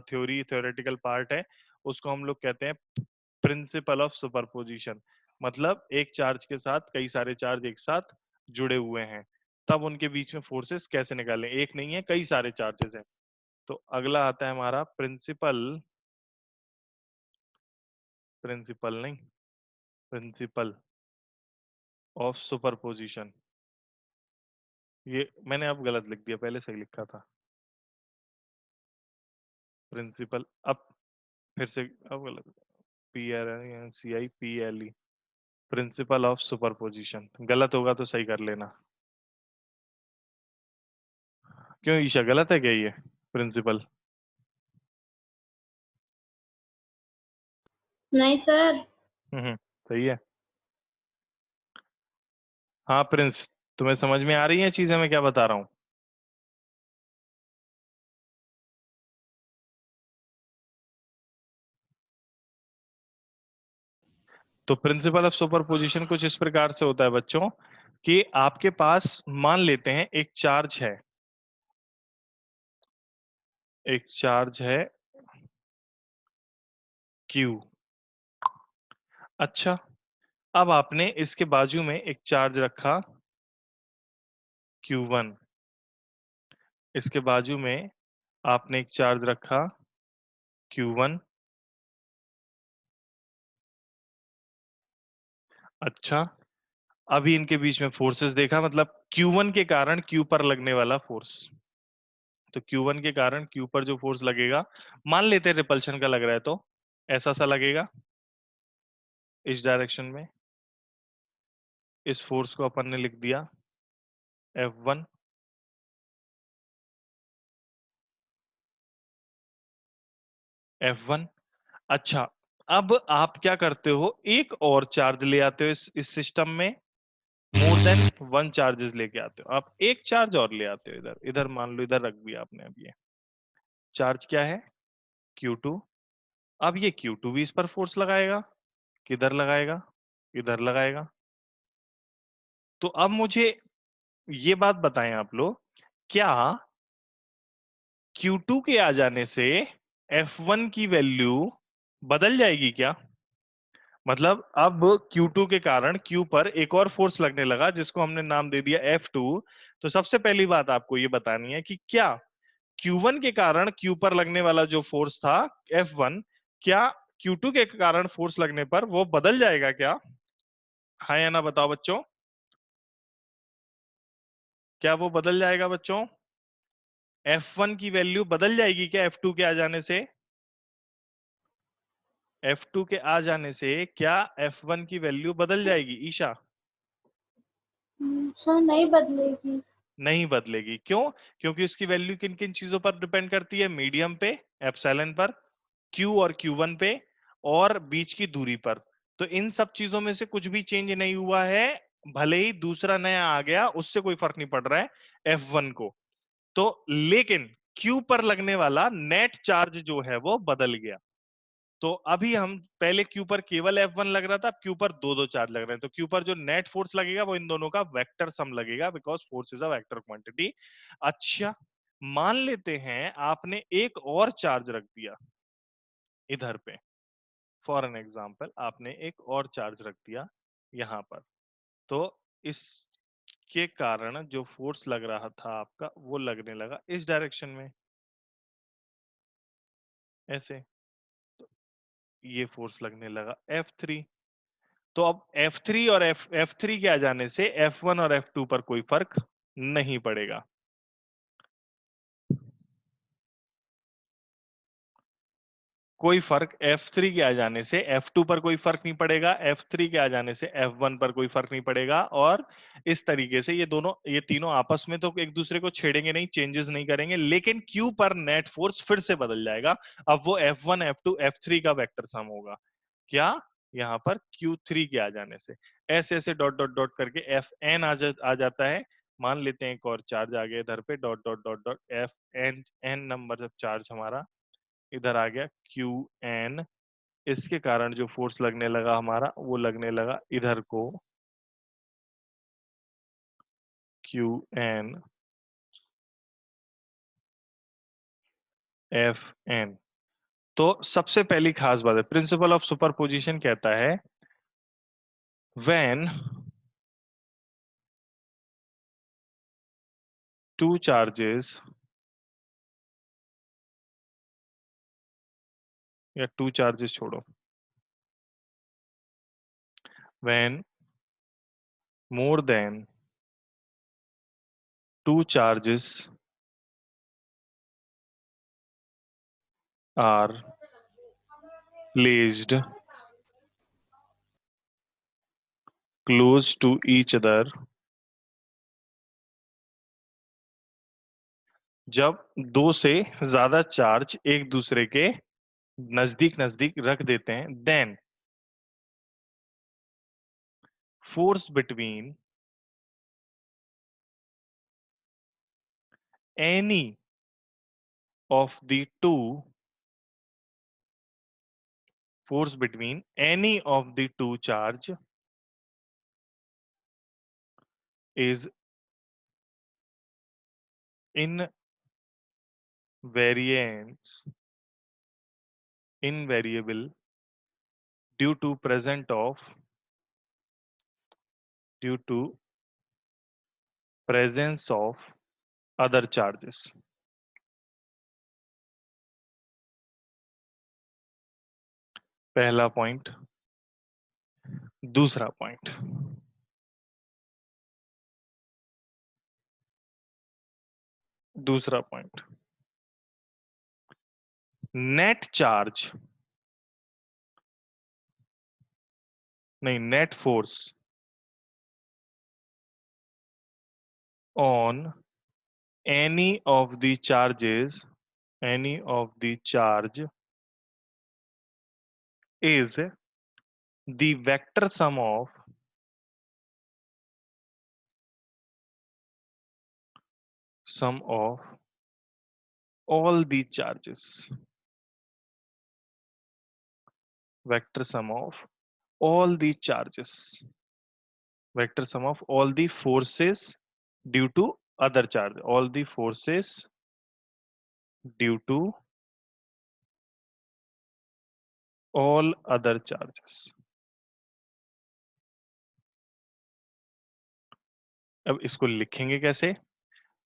थ्योरेटिकल पार्ट है, उसको हम लोग कहते हैं प्रिंसिपल ऑफ सुपरपोजिशन। मतलब एक चार्ज के साथ कई सारे चार्ज एक साथ जुड़े हुए हैं, तब उनके बीच में फोर्सेस कैसे निकालें, एक नहीं है कई सारे चार्जेस हैं। तो अगला आता है हमारा प्रिंसिपल, प्रिंसिपल नहीं, प्रिंसिपल ऑफ सुपरपोजिशन। ये मैंने अब गलत लिख दिया, पहले सही लिखा था। प्रिंसिपल, अब फिर से अब गलत, PRINCIPLE, प्रिंसिपल ऑफ सुपरपोजिशन। गलत होगा तो सही कर लेना। क्यों ईशा, गलत है क्या ये प्रिंसिपल? नहीं सर। सही है। हाँ प्रिंस, तुम्हें समझ में आ रही है चीजें मैं क्या बता रहा हूँ? तो प्रिंसिपल ऑफ सुपरपोजिशन कुछ इस प्रकार से होता है बच्चों, कि आपके पास मान लेते हैं एक चार्ज है, एक चार्ज है Q। अच्छा, अब आपने इसके बाजू में एक चार्ज रखा Q1, इसके बाजू में आपने एक चार्ज रखा Q1। अच्छा, अभी इनके बीच में फोर्सेस देखा, मतलब Q1 के कारण Q पर लगने वाला फोर्स। तो Q1 के कारण Q पर जो फोर्स लगेगा, मान लेते हैं रिपल्शन का लग रहा है, तो ऐसा सा लगेगा इस डायरेक्शन में। इस फोर्स को अपन ने लिख दिया F1, F1। अच्छा, अब आप क्या करते हो, एक और चार्ज ले आते हो इस सिस्टम में, मोर देन वन चार्जेस लेके आते हो। आप एक चार्ज और ले आते हो इधर, इधर मान लो इधर रख दिया आपने। अब ये चार्ज क्या है, Q2। अब ये Q2 भी इस पर फोर्स लगाएगा, किधर लगाएगा, इधर लगाएगा। तो अब मुझे ये बात बताएं आप लोग, क्या Q2 के आ जाने से F1 की वैल्यू बदल जाएगी क्या? मतलब अब Q2 के कारण Q पर एक और फोर्स लगने लगा, जिसको हमने नाम दे दिया F2। तो सबसे पहली बात आपको ये बतानी है कि क्या Q1 के कारण Q पर लगने वाला जो फोर्स था F1, क्या Q2 के कारण फोर्स लगने पर वो बदल जाएगा क्या? हाँ या ना बताओ बच्चों, क्या वो बदल जाएगा बच्चों? F1 की वैल्यू बदल जाएगी क्या F2 के आ जाने से? F2 के आ जाने से क्या F1 की वैल्यू बदल जाएगी ईशा? सर नहीं बदलेगी। नहीं बदलेगी। क्यों? क्योंकि उसकी वैल्यू किन किन चीजों पर डिपेंड करती है, मीडियम पे, एप्सिलॉन पर, Q और Q1 पे, और बीच की दूरी पर। तो इन सब चीजों में से कुछ भी चेंज नहीं हुआ है, भले ही दूसरा नया आ गया, उससे कोई फर्क नहीं पड़ रहा है F1 को। तो लेकिन Q पर लगने वाला नेट चार्ज जो है वो बदल गया। तो अभी हम पहले Q पर केवल F1 लग रहा था, अब Q पर दो दो चार्ज लग रहे हैं। तो Q पर जो नेट फोर्स लगेगा वो इन दोनों का वेक्टर सम लगेगा, because force is a vector quantity. अच्छा, मान लेते हैं आपने एक और चार्ज रख दिया इधर पे, फॉर एन एग्जांपल आपने एक और चार्ज रख दिया यहां पर। तो इसके कारण जो फोर्स लग रहा था आपका, वो लगने लगा इस डायरेक्शन में, ऐसे। तो ये फोर्स लगने लगा F3। तो अब F3 और F3 के आ जाने से F1 और F2 पर कोई फर्क नहीं पड़ेगा। कोई फर्क F3 के आ जाने से F2 पर कोई फर्क नहीं पड़ेगा, F3 के आ जाने से F1 पर कोई फर्क नहीं पड़ेगा। और इस तरीके से ये तीनों आपस में तो एक दूसरे को छेड़ेंगे नहीं, चेंजेस नहीं करेंगे, लेकिन Q पर नेट फोर्स फिर से बदल जाएगा। अब वो F1 F2 F3 का वेक्टर सम होगा। क्या? यहाँ पर Q3 के आ जाने से ऐसे ऐसे डॉट डॉट डॉट करके Fn आ जाता है। मान लेते हैं एक और चार्ज आ गया इधर पे, dot dot dot dot Fn number charge हमारा इधर आ गया Qn। इसके कारण जो फोर्स लगने लगा हमारा, वो लगने लगा इधर को Qn Fn। तो सबसे पहली खास बात है, प्रिंसिपल ऑफ सुपरपोजिशन कहता है व्हेन टू चार्जेस या टू चार्जेस छोड़ो, when more than two charges are placed close to each other, जब दो से ज्यादा चार्ज एक दूसरे के नजदीक नजदीक रख देते हैं, then force between any of the two force between any of the two charge is invariable due to presence of other charges। पहला पॉइंट। दूसरा पॉइंट, दूसरा पॉइंट नेट चार्ज, नहीं net force on any of the charges, any of the charge is the vector sum of all the charges, vector sum of all the charges, vector sum of all the forces due to other charge, all the forces due to all other charges. अब इसको लिखेंगे कैसे?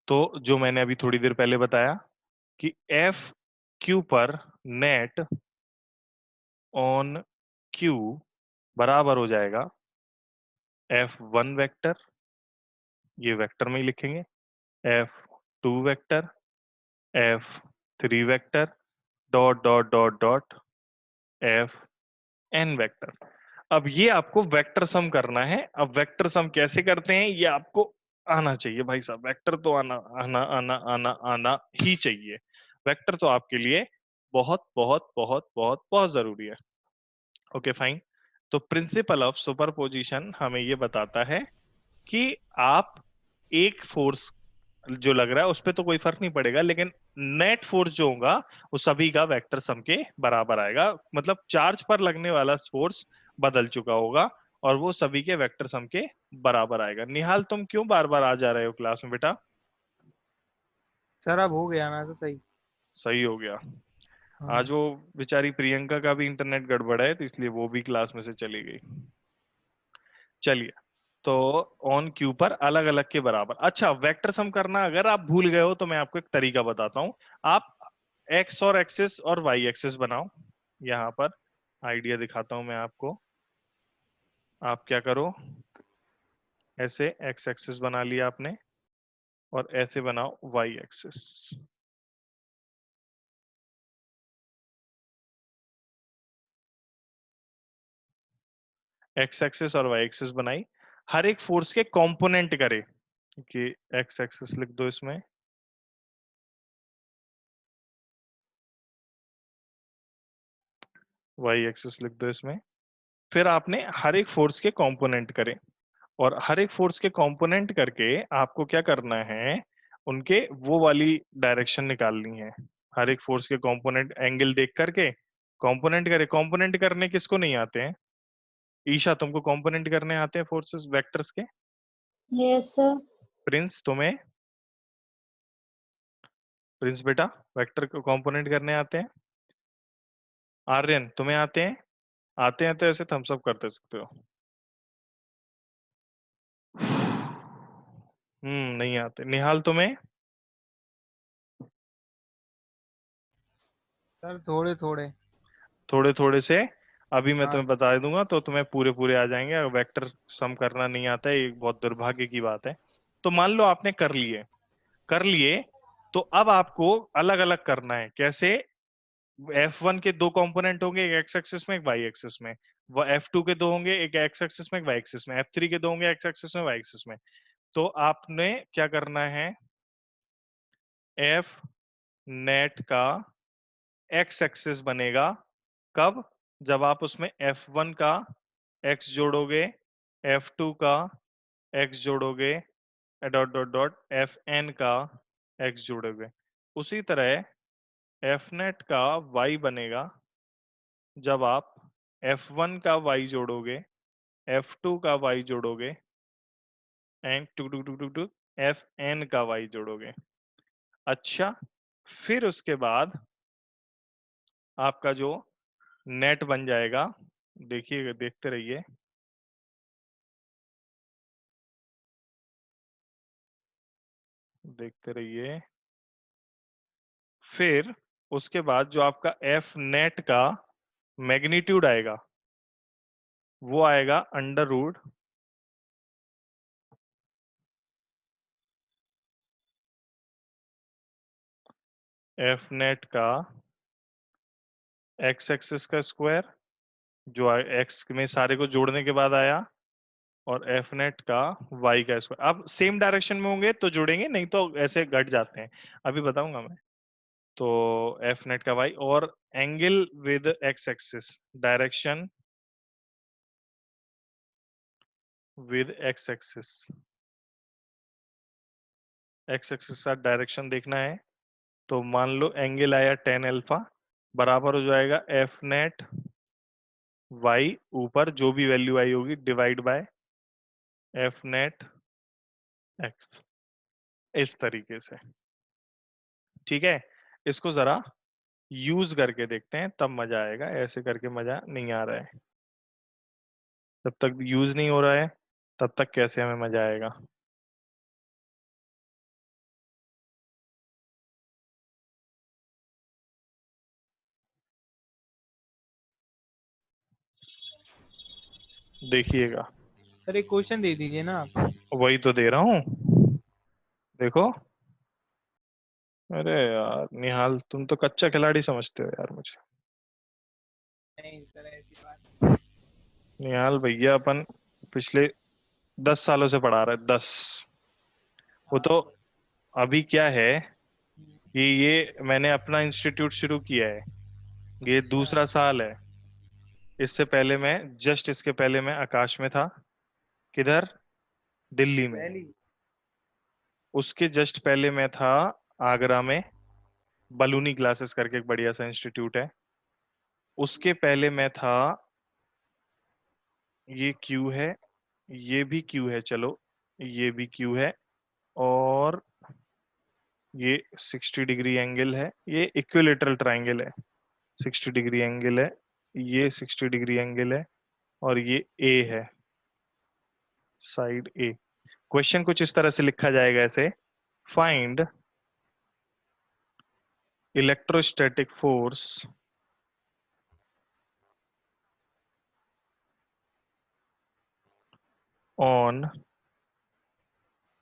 तो जो मैंने अभी थोड़ी देर पहले बताया कि एफ क्यू पर नेट ऑन क्यू बराबर हो जाएगा F1 वेक्टर, ये वेक्टर में ही लिखेंगे, F2 vector, F3 vector, dot dot dot dot Fn vector. अब ये आपको वेक्टर सम करना है। अब वेक्टर सम कैसे करते हैं ये आपको आना चाहिए भाई साहब। वेक्टर तो आना आना आना आना आना ही चाहिए। वेक्टर तो आपके लिए बहुत बहुत बहुत बहुत बहुत जरूरी है। Okay fine. तो प्रिंसिपल ऑफ सुपरपोजिशन हमें ये बताता है कि आप एक फोर्स जो लग रहा है उस पर तो कोई फर्क नहीं पड़ेगा, लेकिन नेट फोर्स जो होगा वो सभी का वेक्टर सम के बराबर आएगा। मतलब चार्ज पर लगने वाला फोर्स बदल चुका होगा और वो सभी के वेक्टर सम के बराबर आएगा। निहाल तुम क्यों बार बार आ जा रहे हो क्लास में बेटा? सर अब हो गया ना तो सही। सही हो गया। हाँ। आज वो बेचारी प्रियंका का भी इंटरनेट गड़बड़ है तो इसलिए वो भी क्लास में से चली गई। चलिए, तो ऑन क्यू पर अलग अलग के बराबर। अच्छा, वेक्टर सम करना अगर आप भूल गए हो तो मैं आपको एक तरीका बताता हूं। आप एक्स और एक्सिस और वाई एक्सिस बनाओ। यहां पर आइडिया दिखाता हूं मैं आपको। आप क्या करो, ऐसे एक्स एक्सिस बना लिया आपने और ऐसे बनाओ वाई एक्सिस। एक्स एक्सिस और वाई एक्सिस बनाई, हर एक फोर्स के कंपोनेंट करे कि एक्स एक्सिस लिख दो इसमें, वाई एक्सिस लिख दो इसमें। फिर आपने हर एक फोर्स के कंपोनेंट करे और हर एक फोर्स के कंपोनेंट करके आपको क्या करना है, उनके वो वाली डायरेक्शन निकालनी है। हर एक फोर्स के कंपोनेंट एंगल देख करके कंपोनेंट करे। कंपोनेंट करने किसको नहीं आते हैं? ईशा तुमको कंपोनेंट करने आते हैं फोर्सेस वेक्टर्स के? Yes sir. प्रिंस तुम्हें, प्रिंस बेटा वेक्टर को कंपोनेंट करने आते हैं? आर्यन तुम्हें आते हैं? आते हैं तो ऐसे थम्स अप करते सकते हो। नहीं आते। निहाल तुम्हें? सर थोड़े थोड़े। थोड़े थोड़े से अभी मैं हाँ तुम्हें बता दूंगा तो तुम्हें पूरे पूरे आ जाएंगे। अगर वेक्टर सम करना नहीं आता है ये बहुत दुर्भाग्य की बात है। तो मान लो आपने कर लिए, कर लिए, तो अब आपको अलग अलग करना है। कैसे? F1 के दो कंपोनेंट होंगे, एक एक्स एक्सिस में एक वाई एक्सिस में। वो F2 के दो होंगे, एक एक्स एक्सिस में एक वाई एक्सिस में। F3 के दो होंगे, एक्स एक्सिस में वाई एक्सिस में। तो आपने क्या करना है, F नेट का एक्स एक्सिस बनेगा कब? जब आप उसमें F1 का x जोड़ोगे, F2 का x जोड़ोगे, डॉट डॉट डॉट Fn का x जोड़ोगे। उसी तरह Fnet का y बनेगा जब आप F1 का y जोड़ोगे, F2 का y जोड़ोगे and to to to to to Fn का y जोड़ोगे। अच्छा, फिर उसके बाद आपका जो नेट बन जाएगा, देखिए देखते रहिए, देखते रहिए। फिर उसके बाद जो आपका एफ नेट का मैग्नीट्यूड आएगा वो आएगा अंडर रूट एफ नेट का एक्स एक्सिस का स्क्वायर जो एक्स में सारे को जोड़ने के बाद आया, और एफ नेट का वाई का स्क्वायर। अब सेम डायरेक्शन में होंगे तो जुड़ेंगे, नहीं तो ऐसे घट जाते हैं, अभी बताऊंगा मैं। तो एफ नेट का वाई और angle with x axis, direction with x axis, x axis का डायरेक्शन देखना है। तो मान लो एंगल आया 10 अल्फा, बराबर हो जाएगा एफ नेट वाई, ऊपर जो भी वैल्यू आई होगी divide by F net x, इस तरीके से। ठीक है, इसको जरा यूज करके देखते हैं, तब मजा आएगा, ऐसे करके मजा नहीं आ रहा है। जब तक यूज नहीं हो रहा है तब तक कैसे हमें मजा आएगा। देखिएगा, सर एक क्वेश्चन दे दीजिए ना आप। वही तो दे रहा हूँ, देखो। अरे यार निहाल, तुम तो कच्चा खिलाड़ी समझते हो यार मुझे। नहीं सर ऐसी बात। निहाल भैया अपन पिछले 10 सालों से पढ़ा रहे हैं, 10। वो हाँ तो सर। अभी क्या है कि ये मैंने अपना इंस्टीट्यूट शुरू किया है, ये अच्छा। दूसरा साल है। इससे पहले मैं, जस्ट इसके पहले मैं आकाश में था। किधर? दिल्ली में। पहली। उसके जस्ट पहले मैं था आगरा में, बलूनी क्लासेस करके एक बढ़िया सा इंस्टीट्यूट है। उसके पहले मैं था, ये क्यू है, ये भी क्यू है, चलो ये भी क्यू है, और ये 60 डिग्री एंगल है, ये इक्विलेटरल ट्रायंगल है, 60 डिग्री एंगल है, ये 60 डिग्री एंगल है, और ये ए है, साइड ए। क्वेश्चन कुछ इस तरह से लिखा जाएगा ऐसे, find electrostatic force on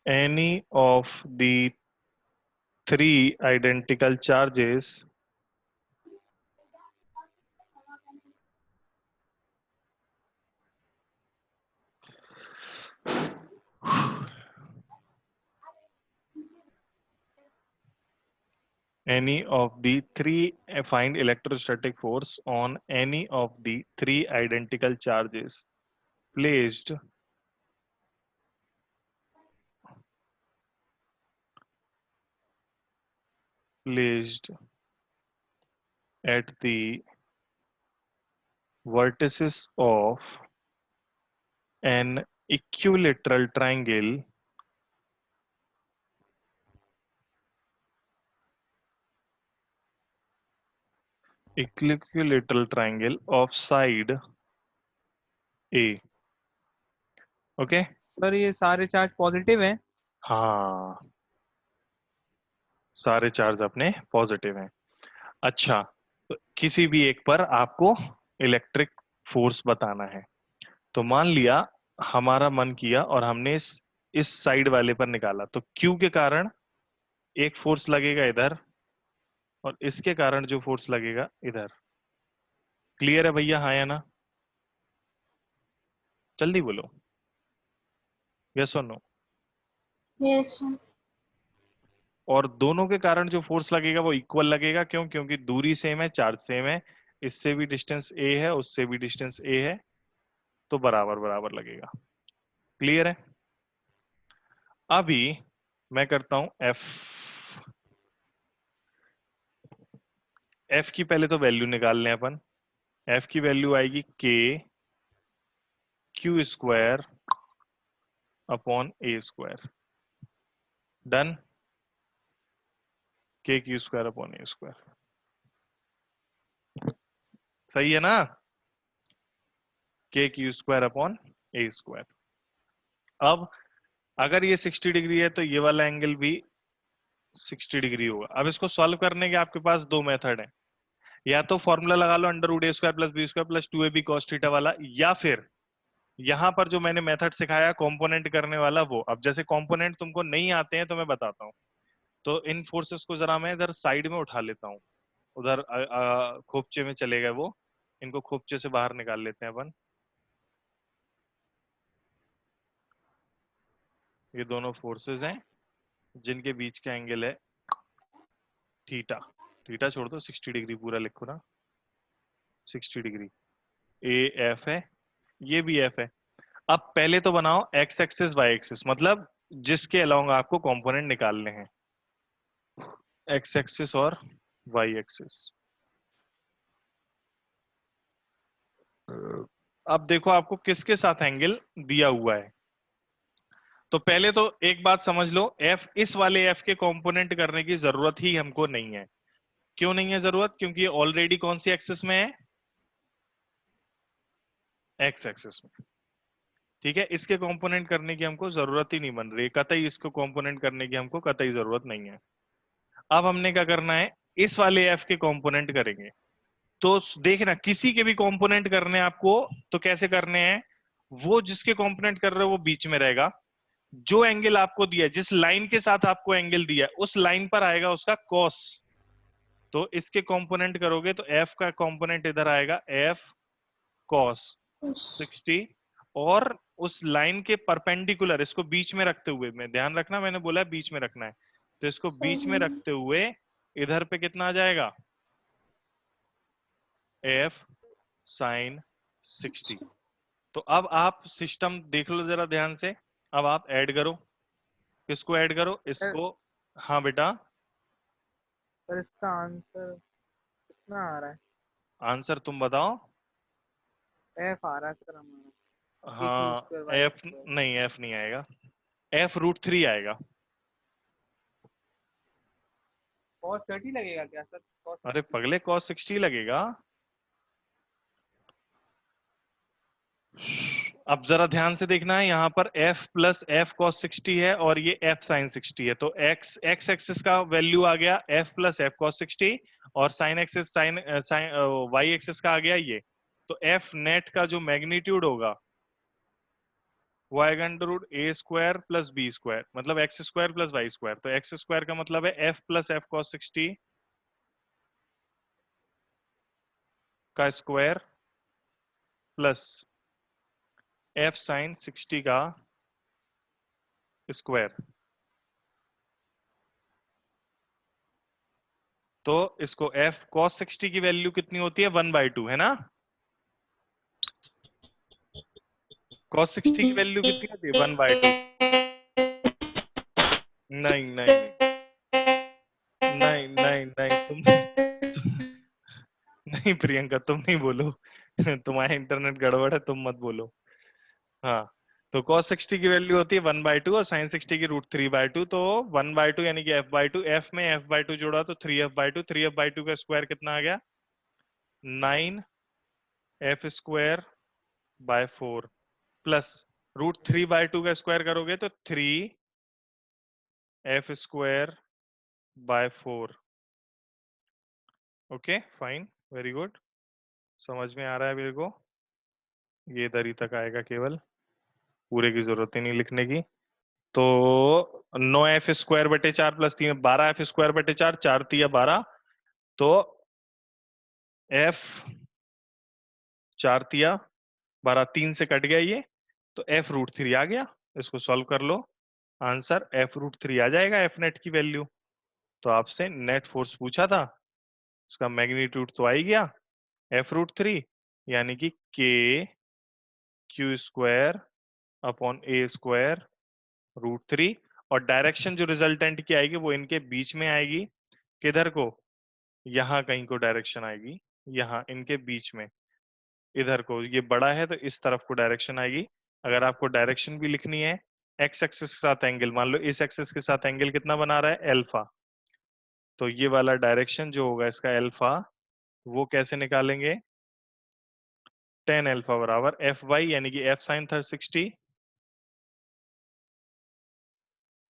any of the three identical charges any of the three find electrostatic force on any of the three identical charges placed placed at the vertices of an equilateral triangle of side A। Okay. Sir ये सारे charge positive हैं। हाँ, सारे charge अपने positive हैं। अच्छा, तो किसी भी एक पर आपको इलेक्ट्रिक फोर्स बताना है। तो मान लिया हमारा मन किया और हमने इस साइड वाले पर निकाला, तो क्यू के कारण एक फोर्स लगेगा इधर, और इसके कारण जो फोर्स लगेगा इधर। क्लियर है भैया, हाँ या ना? जल्दी बोलो, यस और नो। Yes sir. और दोनों के कारण जो फोर्स लगेगा वो इक्वल लगेगा, क्यों? क्योंकि दूरी सेम है, चार्ज सेम है, इससे भी डिस्टेंस ए है, उससे भी डिस्टेंस ए है, तो बराबर बराबर लगेगा। क्लियर है? अभी मैं करता हूं एफ। एफ की पहले तो वैल्यू निकाल लें अपन। एफ की वैल्यू आएगी के क्यू स्क्वायर अपॉन ए स्क्वायर। डन। के क्यू स्क्वायर अपॉन ए स्क्वायर, सही है ना? के क्यू स्क्वायर अपॉन ए स्क्वायर। अब अगर ये 60 डिग्री है तो ये वाला एंगल भी 60 डिग्री होगा। अब इसको सॉल्व करने के आपके पास दो मेथड है, या तो फॉर्मूला लगा लो under root a square plus b square plus 2ab cos theta वाला, या फिर यहां पर जो मैंने मेथड सिखाया कंपोनेंट करने वाला वो। अब जैसे कंपोनेंट तुमको नहीं आते हैं तो मैं बताता हूँ। तो इन फोर्सेस को जरा मैं इधर साइड में उठा लेता हूँ, उधर खोपचे में चले गए वो, इनको खोपचे से बाहर निकाल लेते हैं अपन। ये दोनों फोर्सेस हैं जिनके बीच का एंगल है थीटा। थीटा छोड़ दो, 60 डिग्री पूरा लिखो ना, 60 डिग्री। ए एफ है, ये भी एफ है। अब पहले तो बनाओ एक्स एक्सिस वाई एक्सिस, मतलब जिसके अलोंग आपको कंपोनेंट निकालने हैं, एक्स एक्सिस और वाई एक्सिस। अब देखो आपको किसके साथ एंगल दिया हुआ है। तो पहले तो एक बात समझ लो, एफ इस वाले एफ के कंपोनेंट करने की जरूरत ही हमको नहीं है। क्यों नहीं है जरूरत? क्योंकि ये ऑलरेडी कौन सी एक्सिस में है? एक्स एक्सिस में। ठीक है, इसके कंपोनेंट करने की हमको जरूरत ही नहीं बन रही, कतई इसको कंपोनेंट करने की हमको कतई जरूरत नहीं है। अब हमने क्या करना है, इस वाले एफ के कंपोनेंट करेंगे। तो देखना, किसी के भी कंपोनेंट करने आपको तो कैसे करने हैं, वो जिसके कंपोनेंट कर रहे हो वो बीच में रहेगा। जो एंगल आपको दिया, जिस लाइन के साथ आपको एंगल दिया, उस लाइन पर आएगा उसका कॉस। तो इसके कंपोनेंट करोगे तो एफ का कंपोनेंट इधर आएगा, एफ कॉस 60, और उस लाइन के परपेंडिकुलर, इसको बीच में रखते हुए, मैं ध्यान रखना मैंने बोला है बीच में रखना है, तो इसको बीच में रखते हुए इधर पे कितना आ जाएगा, एफ साइन 60। तो अब आप सिस्टम देख लो जरा ध्यान से। अब आप ऐड करो, किसको ऐड करो, इसको। हाँ बेटा, सर इसका आंसर कितना आ रहा है? आंसर तुम बताओ। एफ आ रहा है सर हमारा। हाँ, एफ नहीं, एफ नहीं आएगा, एफ √3 आएगा। cos 30 लगेगा क्या सर? cos अरे पगले, cos 60 लगेगा। अब जरा ध्यान से देखना है, यहाँ पर f प्लस एफ cos 60 है और ये f sin 60 है। तो x एक्सिस का वैल्यू आ गया f प्लस एफ cos 60, और sine axis sine y axis का आ गया ये। तो f नेट का जो मैग्नीट्यूड होगा वो आएगा √a² प्लस b², मतलब x² प्लस y²। तो x² का मतलब है f प्लस एफ cos 60 का स्क्वायर प्लस f साइन 60 का स्क्वायर। तो इसको f cos 60 की वैल्यू कितनी होती है, 1/2 है ना। cos 60 की वैल्यू कितनी होती है, 1/2। नहीं नहीं नहीं नहीं नहीं, तुम नहीं प्रियंका, तुम नहीं बोलो, तुम्हारा इंटरनेट गड़बड़ है, तुम मत बोलो। हाँ, तो cos 60 की वैल्यू होती है 1/2 और sin 60 की √3/2। तो 1/2 यानी कि f/2, f में f/2 जोड़ा तो 3f/2, 3f/2 का स्क्वायर कितना आ गया, 9f²/4 प्लस √3/2 का स्क्वायर करोगे तो 3f²/4। Okay fine, very good, समझ में आ रहा है मेरे को। ये इधर ही तक आएगा, केवल पूरे की जरूरत ही नहीं लिखने की। तो 9f²/4 प्लस 3 12f²/4, 4 3 12। तो f 4 3 12, 3 से कट गया ये, तो f √3 आ गया। इसको सॉल्व कर लो, आंसर f √3 आ जाएगा, f नेट की वैल्यू। तो आपसे नेट फोर्स पूछा था, उसका मैग्नीट्यूड तो आ ही गया, f √3 यानी कि kq²/a²√3। और डायरेक्शन जो रिजल्टेंट की आएगी वो इनके बीच में आएगी, किधर को, यहाँ कहीं को डायरेक्शन आएगी, यहाँ इनके बीच में, इधर को। ये बड़ा है तो इस तरफ को डायरेक्शन आएगी। अगर आपको डायरेक्शन भी लिखनी है, एक्स एक्सिस के साथ एंगल, मान लो इस एक्सिस के साथ एंगल कितना बना रहा है, एल्फा। तो ये वाला डायरेक्शन जो होगा इसका एल्फा, वो कैसे निकालेंगे, tan अल्फा बराबर fy यानी कि f sin 60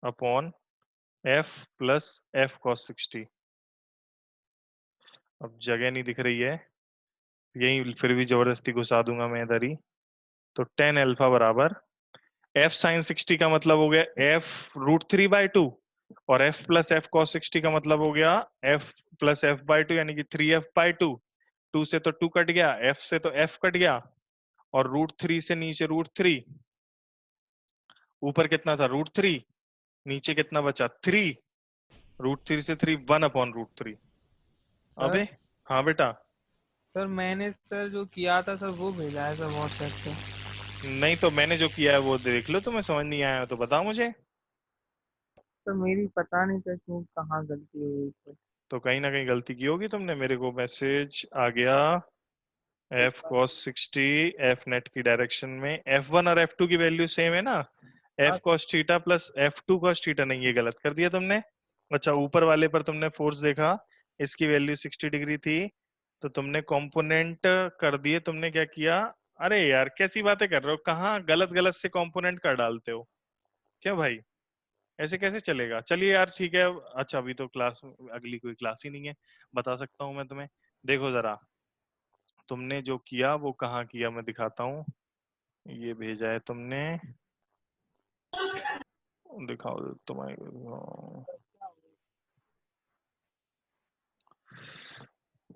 upon f plus F cos 60। अब जगह नहीं दिख रही है, यही फिर भी जबरदस्ती घुसा दूंगा मैं इधर ही। तो tan अल्फा बराबर f sin 60 का मतलब हो गया f √3/2, और f प्लस एफ कॉस 60 का मतलब हो गया f plus F by two, यानी कि 3f/2। 2 से तो 2 कट गया, f से तो f कट गया, और √3 से नीचे √3, ऊपर कितना था √3, नीचे कितना बचा 3, √3 से 3 1/√3। सर अबे हाँ बेटा, सर मैंने सर जो किया था सर वो भेजा है सर व्हाट्सएप पे। नहीं तो मैंने जो किया है वो देख लो, तुम्हें समझ नहीं आया तो बताओ मुझे। तो मेरी पता नहीं सर क्यों कहाँ गलती हुई सर। तो कहीं ना कहीं गलती की होगी तुमने, मेरे को मैसेज आ गया f cos 60 f नेट की डायरेक्शन में, f1 और f2 की वैल्यू सेम है ना, f cos theta plus f2 cos theta, नहीं ये गलत कर दिया तुमने। अच्छा ऊपर वाले पर तुमने फोर्स देखा, इसकी वैल्यू 60 डिग्री थी, तो तुमने कंपोनेंट कर दिए, तुमने क्या किया, अरे यार कैसी बातें कर रहे हो, कहाँ गलत गलत से कंपोनेंट कर डालते हो, क्या भाई ऐसे कैसे चलेगा। चलिए यार ठीक है। अच्छा अभी तो क्लास, अगली कोई क्लास ही नहीं है, बता सकता हूँ मैं तुम्हें। देखो जरा, तुमने जो किया वो कहाँ किया, मैं दिखाता हूँ। ये भेजा है तुमने, दिखाओ तुम्हारे।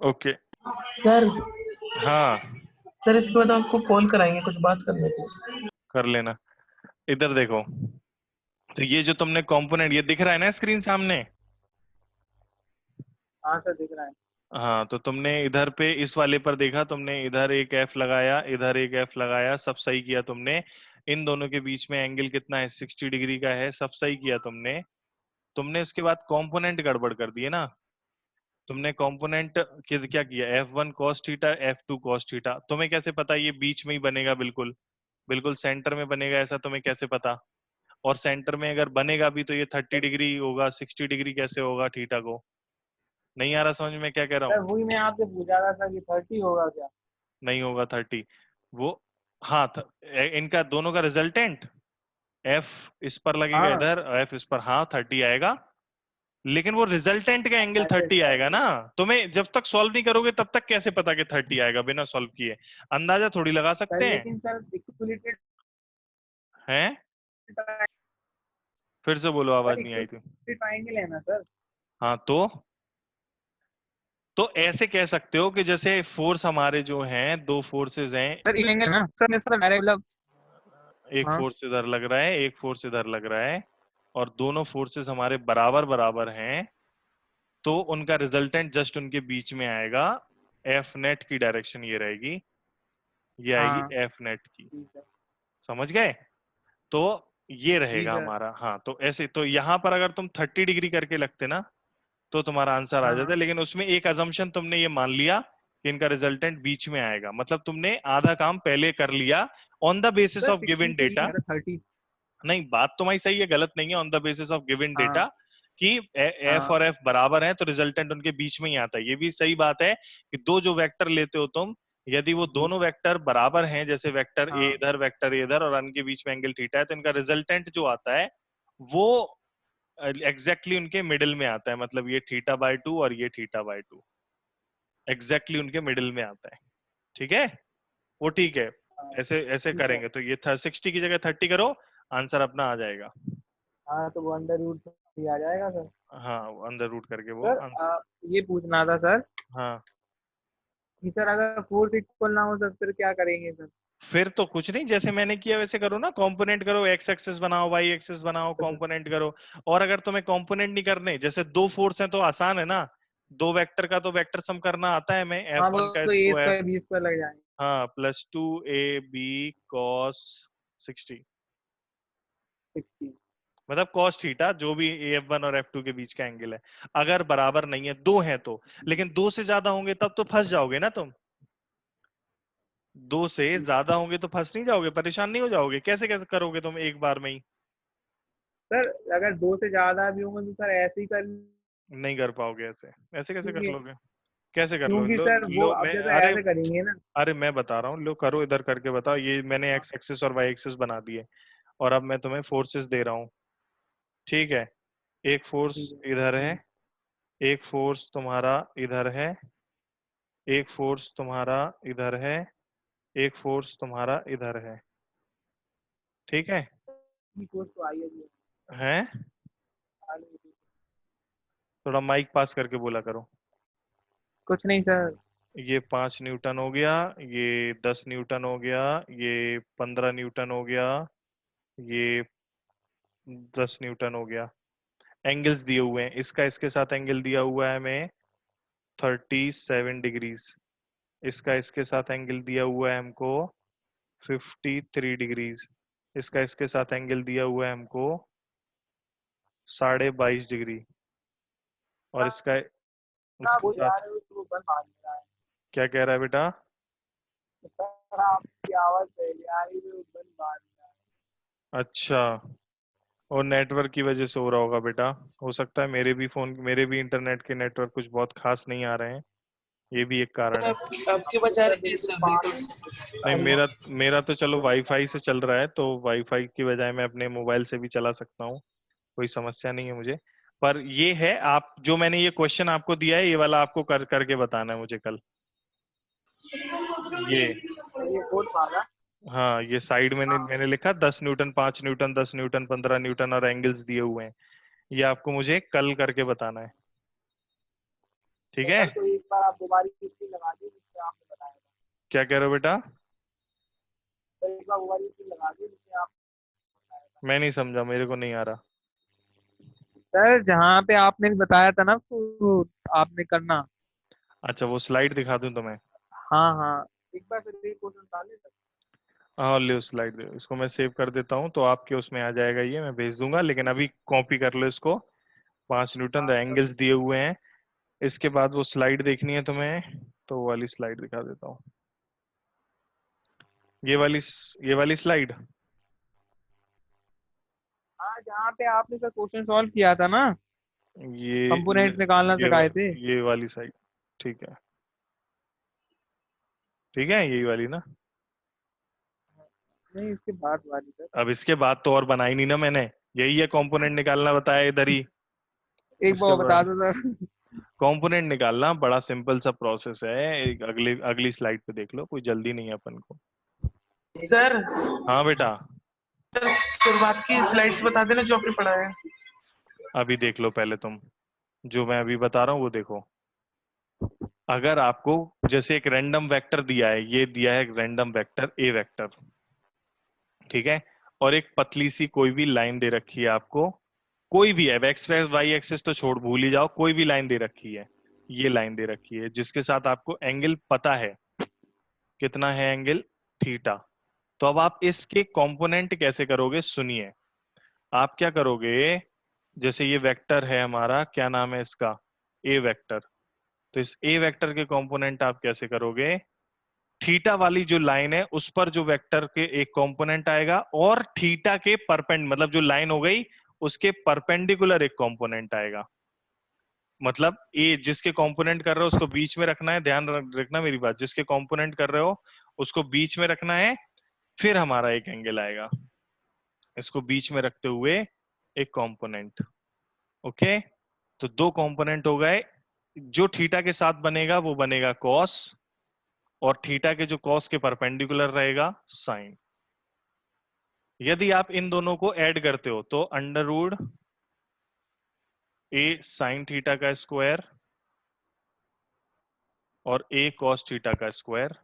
ओके। सर हाँ सर इसके बाद आपको कॉल कराएंगे, कुछ बात करनी थी। कर लेना। इधर देखो, तो ये जो तुमने कंपोनेंट, ये दिख रहा है ना स्क्रीन सामने। हाँ सर दिख रहा है। हाँ तो तुमने इधर पे इस वाले पर देखा, तुमने इधर एक एफ लगाया, इधर एक एफ लगाया, सब सही किया तुमने। इन दोनों के बीच में एंगल कितना है, 60 डिग्री का है, सब सही किया तुमने। तुमने उसके बाद कंपोनेंट गड़बड़ कर दिए ना। तुमने कंपोनेंट क्या किया, F1 cos theta, F2 cos theta. तुम्हें कैसे पता ये बीच में ही बनेगा, बिल्कुल बिल्कुल सेंटर में बनेगा, ऐसा तुम्हें कैसे पता। और सेंटर में अगर बनेगा भी तो ये 30 डिग्री होगा, 60 डिग्री कैसे होगा थीटा को। नहीं आ रहा समझ में क्या कह रहा सर हूँ। वही मैं आपसे पूछा रहा था कि 30 होगा क्या। नहीं होगा 30 वो। हाँ इनका दोनों का रिजल्टेंट, एफ इस पर लगेगा हाँ इधर, एफ इस पर, हाँ 30 आएगा। लेकिन वो रिजल्टेंट का एंगल ऐसे 30 आएगा सर ना। तुम्हें जब तक सॉल्व नहीं करोगे तब तक कैसे पता कि 30 आएगा, बिना सॉल्व किए अंदाजा थोड़ी लगा सकते हैं। लेकिन सर इक्विलेटरल हैं, फिर से बोलो, आवाज नहीं आई थी। ट्रायंगल है ना सर। हाँ तो ऐसे कह सकते हो कि जैसे फोर्स हमारे जो हैं, दो फोर्सेस हैं, सर एंगल ना सर, मैं सर डायरेक्ट मतलब एक हाँ फोर्स इधर लग रहा है, एक फोर्स इधर लग रहा है, और दोनों फोर्सेस हमारे बराबर बराबर हैं, तो उनका रिजल्टेंट जस्ट उनके बीच में आएगा। एफ नेट की डायरेक्शन ये रहेगी, ये आएगी हाँ एफ नेट की। जी सर। समझ गए। तो ये जी रहेगा सर। हमारा। हाँ तो ऐसे, तो यहाँ पर अगर तुम 30 डिग्री करके लगते ना, तो तुम्हारा आंसर आ हाँ जाता, हाँ लेकिन उसमें एक अजम्पशन तुमने ये मान लिया कि इनका रिजल्टेंट बीच में आएगा, मतलब तुमने आधा काम पहले कर लिया on the basis sir of 60 given तो नहीं डेटा। है सर 30। नहीं बात तुम्हारी सही है, गलत नहीं है, on the basis of given हाँ डेटा कि एफ हाँ और एफ बराबर हैं, तो रिजल्टेंट उनके बीच में ही आता है। ये भी सही बात है कि दो जो वेक्टर लेते हो तुम, यदि वो जी दोनों वेक्टर बराबर हैं, जैसे वेक्टर ए हाँ इधर वेक्टर ए इधर और उनके बीच में एंगल थीटा है, तो इनका रिजल्टेंट जो आता है वो एग्जैक्टली उनके मिडिल में आता है, मतलब ये θ/2 और ये θ/2 एग्जैक्टली उनके मिडिल में आता है। ठीक है, वो ठीक है। हाँ ऐसे ऐसे ठीक है। करेंगे तो ये 60 की जगह 30 करो, आंसर अपना आ जाएगा। हाँ तो वो अंडर रूट भी आ जाएगा सर। हाँ अंदर रूट करके वो सर आंसर। ये पूछना था सर हाँ कि सर अगर फोर्स इक्वल ना हो सर फिर क्या करेंगे सर। फिर तो कुछ नहीं, जैसे मैंने किया वैसे करो ना, कंपोनेंट करो, एक्स एक्सिस बनाओ, वाई एक्सिस बनाओ, कंपोनेंट करो। और अगर तुम्हें कंपोनेंट नहीं करने, जैसे दो फोर्स हैं तो आसान है ना, दो वेक्टर का तो वेक्टर सम करना आता है, मैं हाँ वो F1 का तो ए इसको F, स्क्वायर बी स्क्वायर लग जाएंगे। हाँ +2ab cos 60, 60। मतलब cos थीटा, जो भी F1 और F2 के बीच का एंगल है, अगर बराबर नहीं है, दो है तो। लेकिन दो से ज्यादा होंगे तब तो फंस जाओगे ना तुम, दो से ज्यादा होंगे तो फंस नहीं जाओगे, परेशान नहीं हो जाओगे, कैसे कैसे करोगे तुम एक बार में ही। सर अगर दो से ज्यादा भी होंगे तो सर ऐसे ही कर नहीं कर पाओगे ऐसे, ऐसे कैसे कर क्योंकि लोगे, कैसे कर लो, क्योंकि सर वो लो अब मैं, जैसे अरे ऐसे करेंगे ना। अरे मैं बता रहा हूँ, लो करो इधर करके बताओ, ये मैंने हाँ एक्स एक्सिस और वाई एक्सिस बना दिए, और अब मैं तुम्हें फोर्सेस दे रहा हूँ। ठीक है, एक फोर्स ठीक है। इधर है, एक फोर्स तुम्हारा इधर है, एक फोर्स तुम्हारा इधर है, एक फोर्स तुम्हारा इधर है। ठीक है, फोर्स तो आई है हैं थोड़ा माइक पास करके बोला करो। कुछ नहीं सर। ये 5 न्यूटन हो गया, ये 10 न्यूटन हो गया, ये 15 न्यूटन हो गया, ये 10 न्यूटन हो गया। एंगल्स दिए हुए हैं, इसका इसके साथ एंगल दिया हुआ है हमें 37 डिग्रीज, इसका इसके साथ एंगल दिया हुआ है हमको 53 डिग्रीज, इसका इसके साथ एंगल दिया हुआ है हमको 22.5 डिग्री, और इसका इसके साथ क्या कह रहा है बेटा? अच्छा, और नेटवर्क की वजह से हो रहा होगा बेटा, हो सकता है मेरे भी इंटरनेट के नेटवर्क कुछ बहुत खास नहीं आ रहे हैं, ये भी एक कारण है। आपके बचा रही है सर, नहीं, बिल्कुल। मेरा मेरा तो चलो वाईफाई से चल रहा है, तो वाईफाई की बजाय मैं अपने मोबाइल से भी चला सकता हूँ, कोई समस्या नहीं है मुझे। पर ये है, आप जो मैंने ये क्वेश्चन आपको दिया है, ये वाला आपको करके बताना है मुझे कल। ये हाँ, ये साइड में मैंने लिखा 10 न्यूटन, 5 न्यूटन, 10 न्यूटन, 15 न्यूटन और एंगल्स दिए हुए हैं, ये आपको मुझे कल करके बताना है, ठीक है? तो एक बार आप दोबारा हिस्ट्री लगा दी जिससे आपने बताया था। क्या कह रहे हो बेटा? तो एक बार दोबारा हिस्ट्री लगा दी जिससे आप मैं नहीं समझा, मेरे को नहीं आ रहा। सर जहाँ पे आपने बताया था ना वो आपने करना। अच्छा, वो स्लाइड दिखा दूं तुम्हें? हाँ हाँ। एक बार फिर एक क्वेश्चन डाले सर। हाँ, ले उस स्लाइड दे, इसको मैं सेव कर देता हूँ, तो आपके उसमें आ जाएगा, ये मैं भेज दूंगा, लेकिन अभी कॉपी कर लो इसको। 5 न्यूटन, द एंगल्स दिए हुए हैं, इसके बाद वो स्लाइड देखनी है तुम्हें, तो वो वाली स्लाइड दिखा देता हूँ, ये वाली स्लाइड। हाँ, जहाँ पे आपने सर क्वेश्चन सॉल्व किया था ना, ये कंपोनेंट्स निकालना सिखाए थे। ये वाली साइड, ठीक है, ठीक है, यही वाली ना? नहीं इसके बाद वाली सर। अब इसके बाद तो और बनाई नहीं ना मैंने, यही है कंपोनेंट निकालना, बताया इधर ही। एक इसके बार बता बाद दो सर। कंपोनेंट निकालना बड़ा सिंपल सा प्रोसेस है, एक अगली अगली स्लाइड पे देख लो, कोई जल्दी नहीं है अपन को। सर, हाँ बेटा, शुरुआत की स्लाइड्स बता देना जो आपने पढ़ा है। अभी देख लो पहले तुम, जो मैं अभी बता रहा हूँ वो देखो। अगर आपको जैसे एक रैंडम वेक्टर दिया है, ये दिया है रैंडम वेक्टर ए वेक्टर, ठीक है, और एक पतली सी कोई भी लाइन दे रखी है आपको, कोई भी है, एक्स वाई एक्सिस तो छोड़, भूल ही जाओ, कोई भी लाइन दे रखी है, ये लाइन दे रखी है, जिसके साथ आपको एंगल पता है, कितना है एंगल? थीटा। तो अब आप इसके कंपोनेंट कैसे करोगे, सुनिए। आप क्या करोगे, जैसे ये वेक्टर है हमारा, क्या नाम है इसका? ए वेक्टर। तो इस ए वेक्टर के कंपोनेंट आप कैसे करोगे? थीटा वाली जो लाइन है उस पर जो वेक्टर के एक कंपोनेंट आएगा, और थीटा के परपेंड मतलब जो लाइन हो गई उसके परपेंडिकुलर एक कंपोनेंट आएगा। मतलब ए जिसके कंपोनेंट कर रहे हो उसको बीच में रखना है, ध्यान रखना मेरी बात, जिसके कंपोनेंट कर रहे हो उसको बीच में रखना है, फिर हमारा एक एंगल आएगा, इसको बीच में रखते हुए एक कंपोनेंट। ओके, तो दो कंपोनेंट हो गए, जो थीटा के साथ बनेगा वो बनेगा कॉस, और थीटा के जो कॉस के परपेंडिकुलर रहेगा साइन। यदि आप इन दोनों को ऐड करते हो तो अंडर रूट ए साइन थीटा का स्क्वायर और ए कॉस थीटा का स्क्वायर,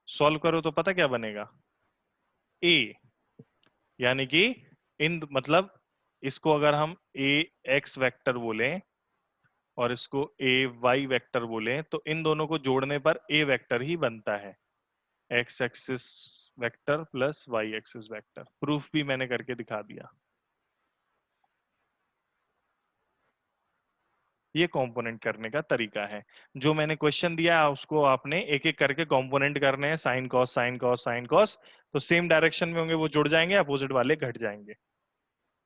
सॉल्व करो तो पता क्या बनेगा? ए, यानी कि इन मतलब इसको अगर हम ए एक्स वेक्टर बोले और इसको ए वाई वेक्टर बोले, तो इन दोनों को जोड़ने पर ए वेक्टर ही बनता है, X axis vector plus Y axis vector. Proof भी मैंने करके दिखा दिया। ये कंपोनेंट करने का तरीका है, जो मैंने क्वेश्चन दिया है उसको आपने एक एक करके कंपोनेंट करने हैं, sine cos sine cos sine cos, तो सेम डायरेक्शन में होंगे, वो जुड़ जाएंगे, अपोजिट वाले घट जाएंगे,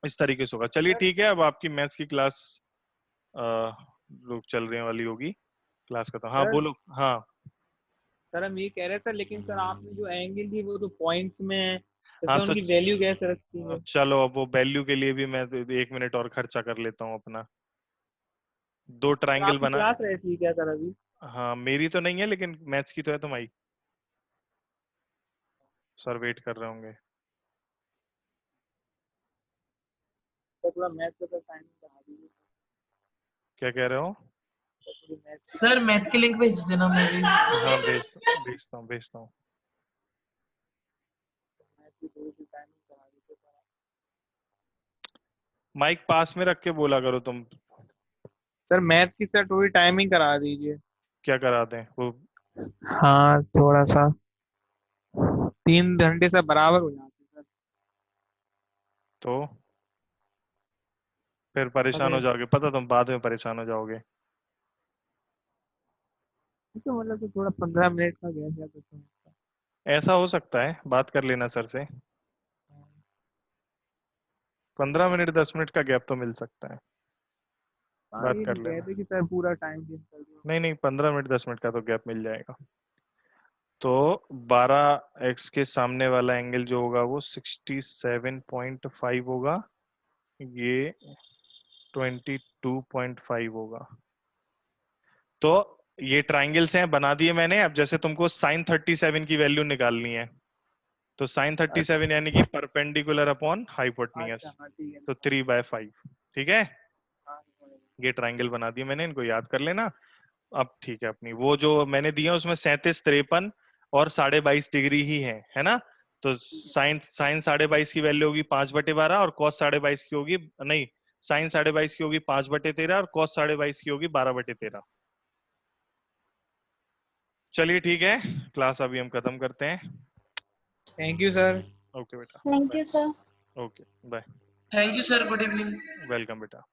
इस तरीके से होगा। चलिए ठीक है, अब आपकी मैथ्स की क्लास लोग चल रहे वाली होगी, क्लास खत्म। हाँ सर बोलो। हाँ सर हम ये कह रहे हैं सर, लेकिन सर आपने जो एंगल दी वो तो पॉइंट्स में है, तो हाँ, सर तो उनकी वैल्यू कैसे रखती है? चलो, अब वो वैल्यू के लिए भी मैं 1 मिनट और खर्चा कर लेता हूँ अपना। दो सर ट्राइंगल आपकी बना। क्लास रहती है क्या सर अभी? हाँ, मेरी तो नहीं है, लेकिन मैथ्स की तो है तुम्हारी, सर वेट कर रहे होंगे। तो थोड़ा मैथ का टाइमिंग बढ़ा दीजिए। क्या कह रहे हो? थोड़ी मैथ सर मैथ की लिंक भेज देना मुझे। हाँ भेजता हूँ। की थोड़ी सी टाइमिंग बढ़ा दीजिए सर। माइक पास में रख के बोला करो तुम। सर मैथ की सर थोड़ी टाइमिंग करा दीजिए। क्या करा दें वो? हाँ थोड़ा सा 3 घंटे से बराबर हो जाती है सर। तो फिर परेशान हो अबे जाओगे, पता तुम बाद में परेशान हो जाओगे। तो मतलब कि थोड़ा 15 मिनट का गैप या कुछ होता ऐसा हो सकता है, बात कर लेना सर से। 15 मिनट 10 मिनट का गैप तो मिल सकता है, हाँ बात ये कर नहीं लेना। कहते कि सर पूरा टाइम चेंज कर दो। नहीं 15 मिनट 10 मिनट का तो गैप मिल जाएगा। तो 12x के सामने वाला एंगल जो होगा वो 67.5 होगा, ये 22.5 होगा। तो ये ट्राइंगल्स हैं, बना दिए मैंने। अब जैसे तुमको sin 37 की वैल्यू निकालनी है, तो sin 37 यानी कि परपेंडिकुलर अपॉन हाइपोटेन्यूज, अच्छा हाँ ठीक है। तो 3/5। ठीक है, हाँ, ये ट्राइंगल बना दिए मैंने, इनको याद कर लेना। अब ठीक है, अपनी वो जो मैंने दिया उसमें 37, 53 और 22.5 डिग्री ही है ना? तो साइन साइन 22.5 की वैल्यू होगी 5/12 और कॉस 22.5 की होगी, नहीं, साइन 22.5 की होगी 5/13 और कॉस 22.5 की होगी 12/13। चलिए ठीक है, क्लास अभी हम खत्म करते हैं। Thank you sir. ओके बेटा, thank bye. You sir. Okay bye. Thank you sir, good evening. Welcome बेटा।